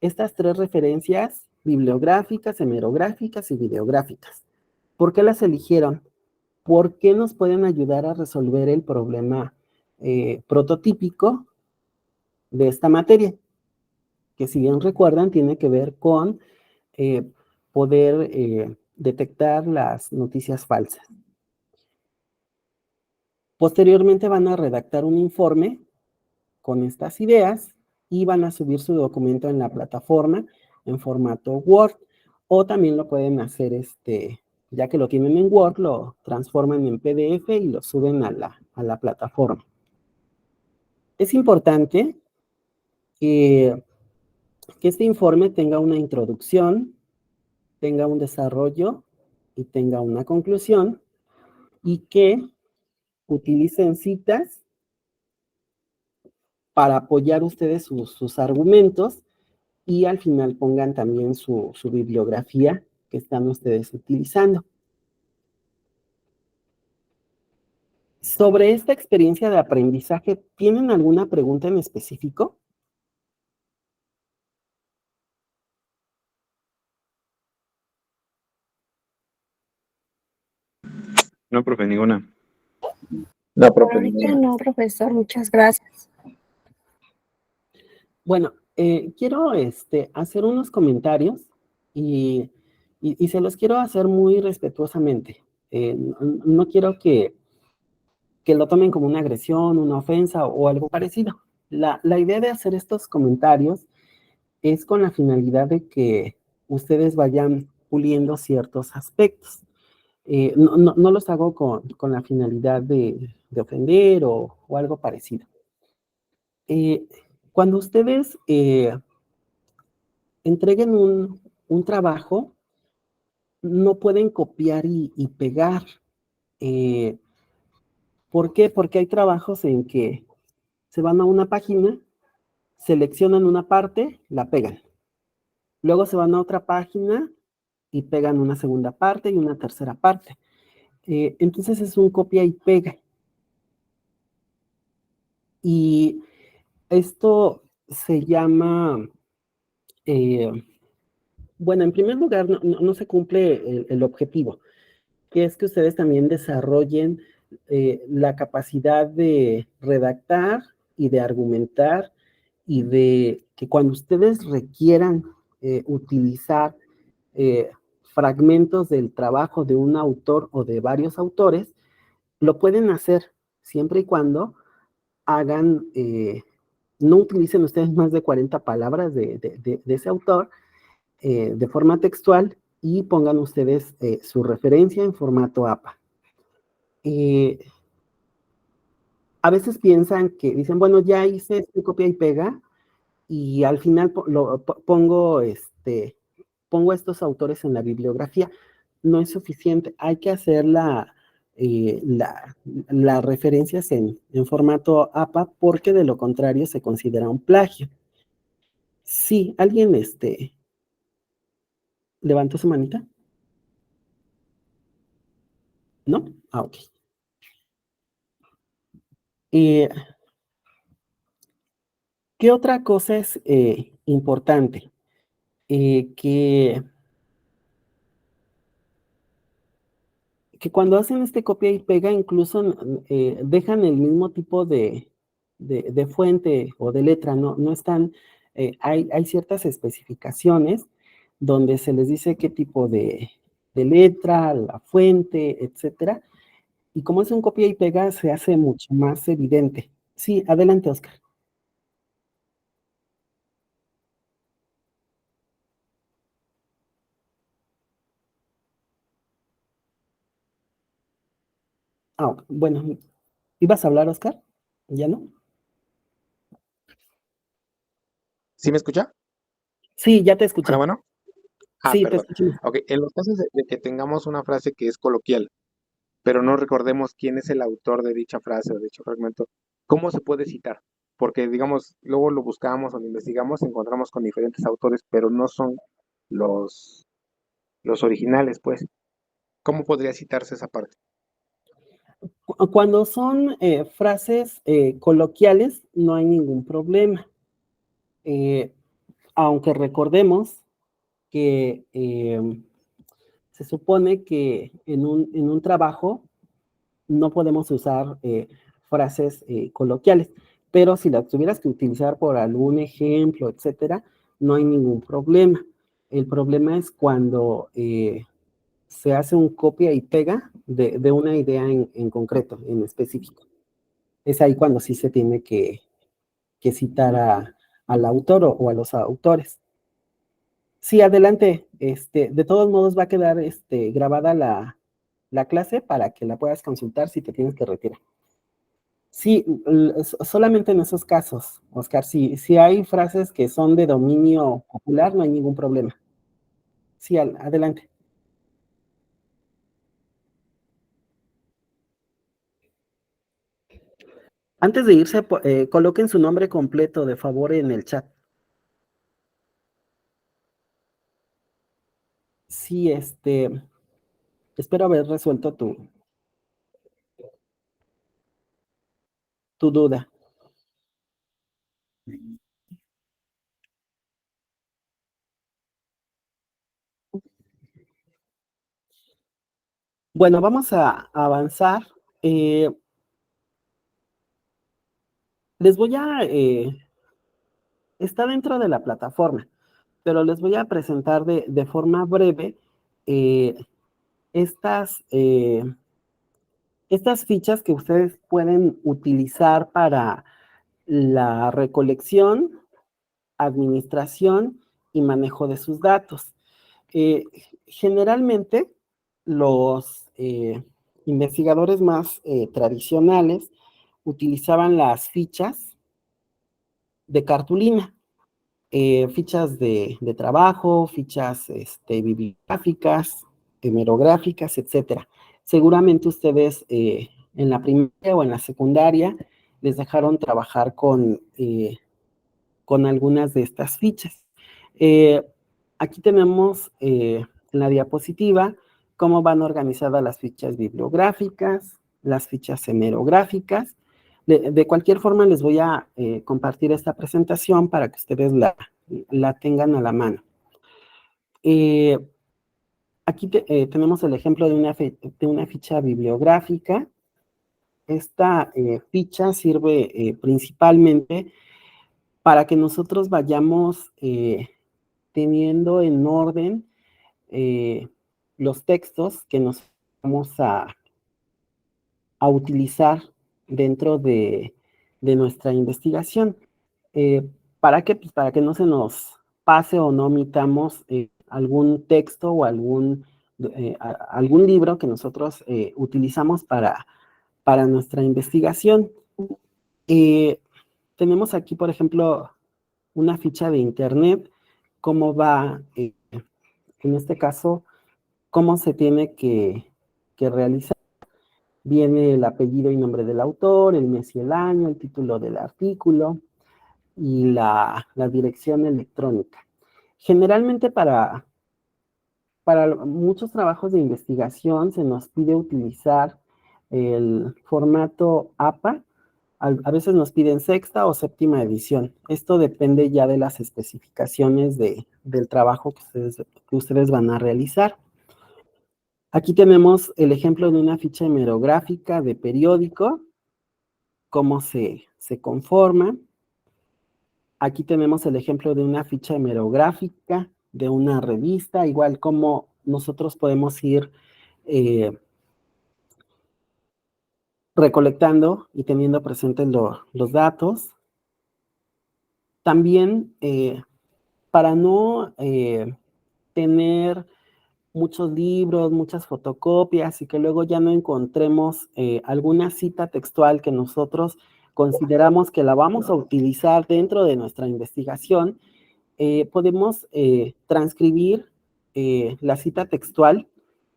estas 3 referencias bibliográficas, hemerográficas y videográficas? ¿Por qué las eligieron? ¿Por qué nos pueden ayudar a resolver el problema prototípico de esta materia? Que si bien recuerdan, tiene que ver con poder detectar las noticias falsas. Posteriormente van a redactar un informe con estas ideas y van a subir su documento en la plataforma en formato Word, o también lo pueden hacer, ya que lo tienen en Word, lo transforman en PDF y lo suben a la plataforma. Es importante que este informe tenga una introducción, tenga un desarrollo y tenga una conclusión, y que utilicen citas para apoyar ustedes sus argumentos, y al final pongan también su bibliografía que están ustedes utilizando. Sobre esta experiencia de aprendizaje, ¿tienen alguna pregunta en específico? No, profe, ninguna. No, profe, Ahorita ninguna. no, profesor, muchas gracias. Bueno, quiero hacer unos comentarios y se los quiero hacer muy respetuosamente. No quiero que lo tomen como una agresión, una ofensa o algo parecido. La idea de hacer estos comentarios es con la finalidad de que ustedes vayan puliendo ciertos aspectos. No los hago con la finalidad de ofender o algo parecido. Cuando ustedes entreguen un trabajo, no pueden copiar y pegar. ¿Por qué? Porque hay trabajos en que se van a una página, seleccionan una parte, la pegan. Luego se van a otra página y pegan una segunda parte y una tercera parte. Entonces es un copia y pega. Y esto se llama, bueno, en primer lugar, no se cumple el objetivo, que es que ustedes también desarrollen la capacidad de redactar y de argumentar, y de que cuando ustedes requieran utilizar fragmentos del trabajo de un autor o de varios autores, lo pueden hacer siempre y cuando hagan, no utilicen ustedes más de 40 palabras de ese autor de forma textual, y pongan ustedes su referencia en formato APA. A veces piensan que dicen, bueno, ya hice este copia y pega, y al final pongo estos autores en la bibliografía. No es suficiente, hay que hacer las referencias en formato APA, porque de lo contrario se considera un plagio. Sí, ¿alguien levantó su manita? ¿No? Ah, ok. ¿Qué otra cosa es importante? Que cuando hacen copia y pega, incluso dejan el mismo tipo de fuente o de letra, no están, hay ciertas especificaciones donde se les dice qué tipo de letra, la fuente, etcétera, y como es un copia y pega, se hace mucho más evidente. Sí, adelante, Oscar. Ah, bueno, ¿ibas a hablar, Oscar? ¿Ya no? ¿Sí me escucha? Sí, ya te escuché. Bueno. Sí, te Perdón. escuché. Ok, en los casos de que tengamos una frase que es coloquial, pero no recordemos quién es el autor de dicha frase o dicho fragmento, ¿cómo se puede citar? Porque, digamos, luego lo buscamos o lo investigamos, encontramos con diferentes autores, pero no son los, los originales, pues. ¿Cómo podría citarse esa parte? Cuando son frases coloquiales, no hay ningún problema. Eh, Aunque recordemos que se supone que en un trabajo no podemos usar frases coloquiales, pero si las tuvieras que utilizar por algún ejemplo, etcétera, no hay ningún problema. El problema es cuando se hace un copia y pega de una idea en concreto, en específico. Es ahí cuando sí se tiene que citar al autor o a los autores. Sí, adelante. De todos modos va a quedar grabada la clase para que la puedas consultar si te tienes que retirar. Sí, solamente en esos casos, Oscar. Si hay frases que son de dominio popular, no hay ningún problema. Sí, adelante. Antes de irse, coloquen su nombre completo, de favor, en el chat. Sí, espero haber resuelto tu duda. Bueno, vamos a avanzar. Les voy a... está dentro de la plataforma, pero les voy a presentar de forma breve eh, estas, estas fichas que ustedes pueden utilizar para la recolección, administración y manejo de sus datos. Generalmente, los investigadores más tradicionales utilizaban las fichas de cartulina, fichas de trabajo, fichas bibliográficas, hemerográficas, etcétera. Seguramente ustedes en la primaria o en la secundaria les dejaron trabajar con algunas de estas fichas. Aquí tenemos en la diapositiva cómo van organizadas las fichas bibliográficas, las fichas hemerográficas. De cualquier forma, les voy a compartir esta presentación para que ustedes la tengan a la mano. Aquí tenemos el ejemplo de una ficha bibliográfica. Esta ficha sirve principalmente para que nosotros vayamos teniendo en orden los textos que nos vamos a utilizar dentro de nuestra investigación. ¿Para qué? Pues para que no se nos pase o no omitamos algún texto o algún libro que nosotros utilizamos para nuestra investigación. Tenemos aquí, por ejemplo, una ficha de internet, cómo va, en este caso, cómo se tiene que realizar. Viene el apellido y nombre del autor, el mes y el año, el título del artículo y la dirección electrónica. Generalmente para muchos trabajos de investigación se nos pide utilizar el formato APA. A veces nos piden sexta o séptima edición. Esto depende ya de las especificaciones del trabajo que ustedes van a realizar. Aquí tenemos el ejemplo de una ficha hemerográfica de periódico, cómo se conforma. Aquí tenemos el ejemplo de una ficha hemerográfica de una revista, igual como nosotros podemos ir recolectando y teniendo presentes los datos. También, para no tener muchos libros, muchas fotocopias y que luego ya no encontremos alguna cita textual que nosotros consideramos que la vamos a utilizar dentro de nuestra investigación, podemos transcribir la cita textual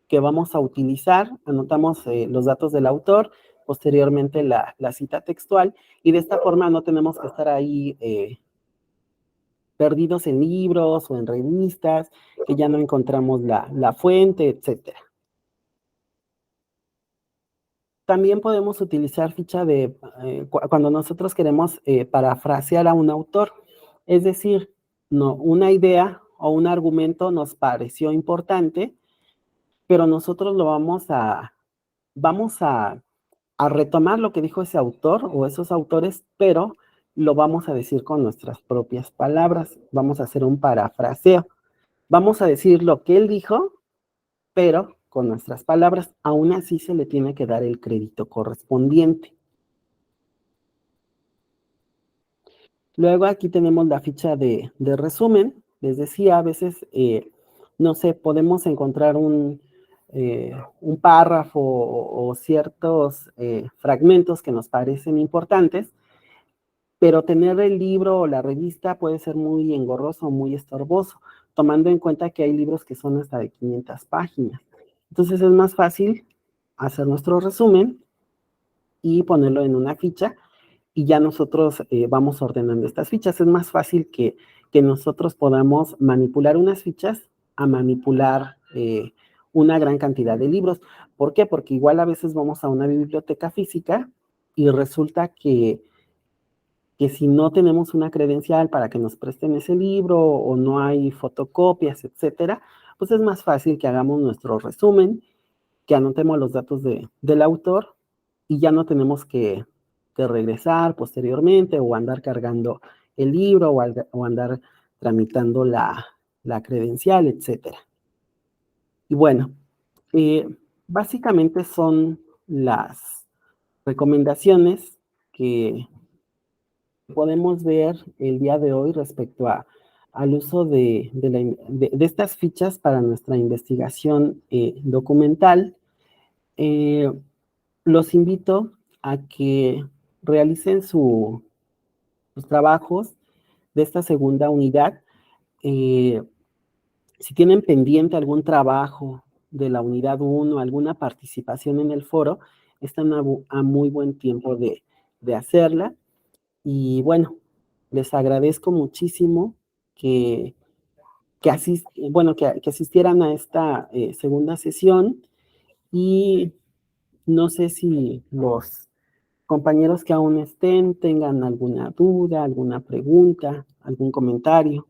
que vamos a utilizar, anotamos los datos del autor, posteriormente la cita textual, y de esta forma no tenemos que estar ahí perdidos en libros o en revistas, que ya no encontramos la fuente, etcétera. También podemos utilizar ficha de cuando nosotros queremos parafrasear a un autor, es decir, no, una idea o un argumento nos pareció importante, pero nosotros lo vamos a retomar lo que dijo ese autor o esos autores, pero lo vamos a decir con nuestras propias palabras, vamos a hacer un parafraseo, vamos a decir lo que él dijo, pero con nuestras palabras, aún así se le tiene que dar el crédito correspondiente. Luego aquí tenemos la ficha de resumen. Les decía, a veces, no sé, podemos encontrar un párrafo o ciertos fragmentos que nos parecen importantes, pero tener el libro o la revista puede ser muy engorroso o muy estorboso, tomando en cuenta que hay libros que son hasta de 500 páginas. Entonces es más fácil hacer nuestro resumen y ponerlo en una ficha, y ya nosotros vamos ordenando estas fichas. Es más fácil que nosotros podamos manipular unas fichas a manipular una gran cantidad de libros. ¿Por qué? Porque igual a veces vamos a una biblioteca física y resulta que si no tenemos una credencial para que nos presten ese libro o no hay fotocopias, etcétera, pues es más fácil que hagamos nuestro resumen, que anotemos los datos del autor y ya no tenemos que regresar posteriormente o andar cargando el libro o andar tramitando la credencial, etcétera. Y bueno, básicamente son las recomendaciones que podemos ver el día de hoy respecto al uso de estas fichas para nuestra investigación documental. Los invito a que realicen sus trabajos de esta segunda unidad. Si tienen pendiente algún trabajo de la unidad 1, alguna participación en el foro, están a muy buen tiempo de hacerla. Y bueno, les agradezco muchísimo que asistieran a esta segunda sesión, y no sé si los compañeros que aún estén tengan alguna duda, alguna pregunta, algún comentario.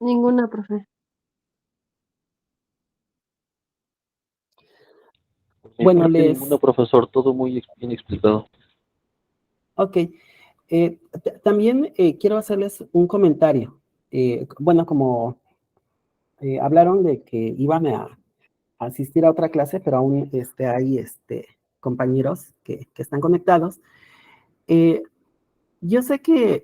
Ninguna, profe. Bueno, Ninguna, profesor, todo muy bien explicado. Ok. También quiero hacerles un comentario. Bueno, como hablaron de que iban a asistir a otra clase, pero aún hay compañeros que están conectados. Yo sé que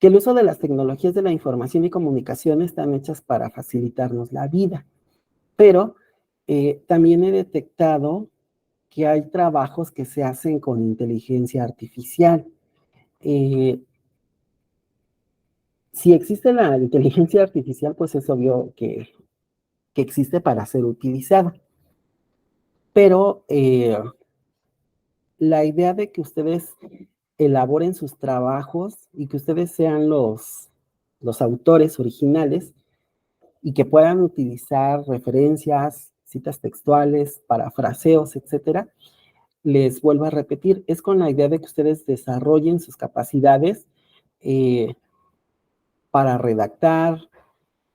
el uso de las tecnologías de la información y comunicación están hechas para facilitarnos la vida, pero también he detectado que hay trabajos que se hacen con inteligencia artificial. Si existe la inteligencia artificial, pues es obvio que existe para ser utilizada. Pero la idea de que ustedes elaboren sus trabajos y que ustedes sean los autores originales y que puedan utilizar referencias, citas textuales, parafraseos, etcétera, les vuelvo a repetir, es con la idea de que ustedes desarrollen sus capacidades para redactar,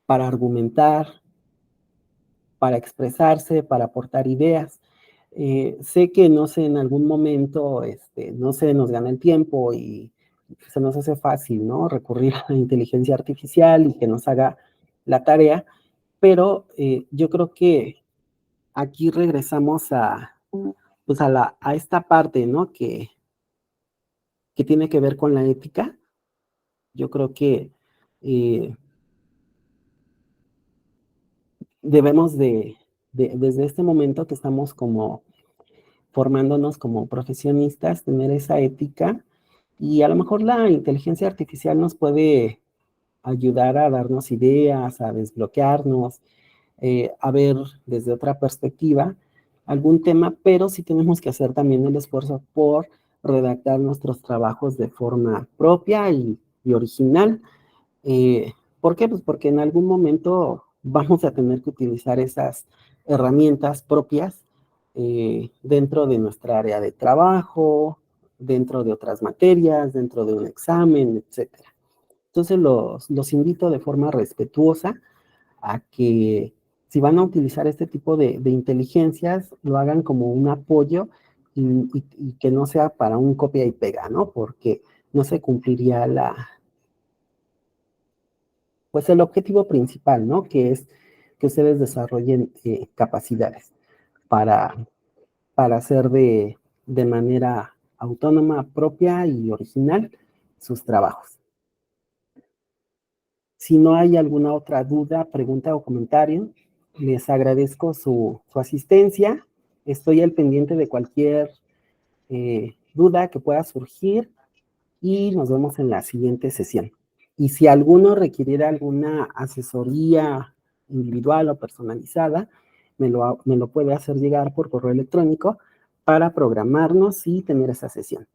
para argumentar, para expresarse, para aportar ideas. Sé que, no sé, en algún momento, no sé, nos gana el tiempo y se nos hace fácil, ¿no? Recurrir a la inteligencia artificial y que nos haga la tarea, pero yo creo que aquí regresamos pues a esta parte, ¿no? Que tiene que ver con la ética. Yo creo que debemos desde este momento que estamos como formándonos como profesionistas, tener esa ética, y a lo mejor la inteligencia artificial nos puede ayudar a darnos ideas, a desbloquearnos, a ver desde otra perspectiva algún tema, pero sí tenemos que hacer también el esfuerzo por redactar nuestros trabajos de forma propia y original. ¿Por qué? Pues porque en algún momento vamos a tener que utilizar esas herramientas propias dentro de nuestra área de trabajo, dentro de otras materias, dentro de un examen, etcétera. Entonces los invito de forma respetuosa a que si van a utilizar este tipo de inteligencias, lo hagan como un apoyo y que no sea para un copia y pega, ¿no? Porque no se cumpliría pues el objetivo principal, ¿no? Que es que ustedes desarrollen capacidades para hacer de manera autónoma, propia y original sus trabajos. Si no hay alguna otra duda, pregunta o comentario, les agradezco su asistencia. Estoy al pendiente de cualquier duda que pueda surgir y nos vemos en la siguiente sesión. Y si alguno requiriera alguna asesoría individual o personalizada, me lo puede hacer llegar por correo electrónico para programarnos y tener esa sesión.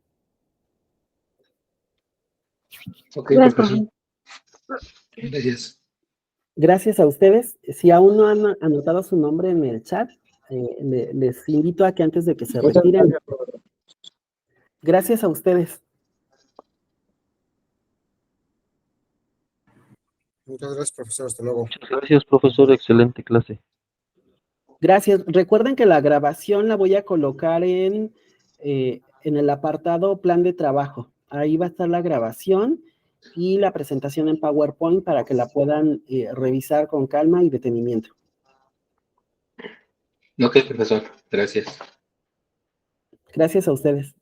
Ok, Gracias, profesor. profe. Gracias. Gracias a ustedes. Si aún no han anotado su nombre en el chat, les invito a que antes de que se Muchas retiren. gracias, profesor. Gracias a ustedes. Muchas gracias, profesor. Hasta luego. Muchas gracias, profesor. Excelente clase. Gracias. Recuerden que la grabación la voy a colocar en el apartado plan de trabajo. Ahí va a estar la grabación y la presentación en PowerPoint para que la puedan revisar con calma y detenimiento. Ok, profesor. Gracias. Gracias a ustedes.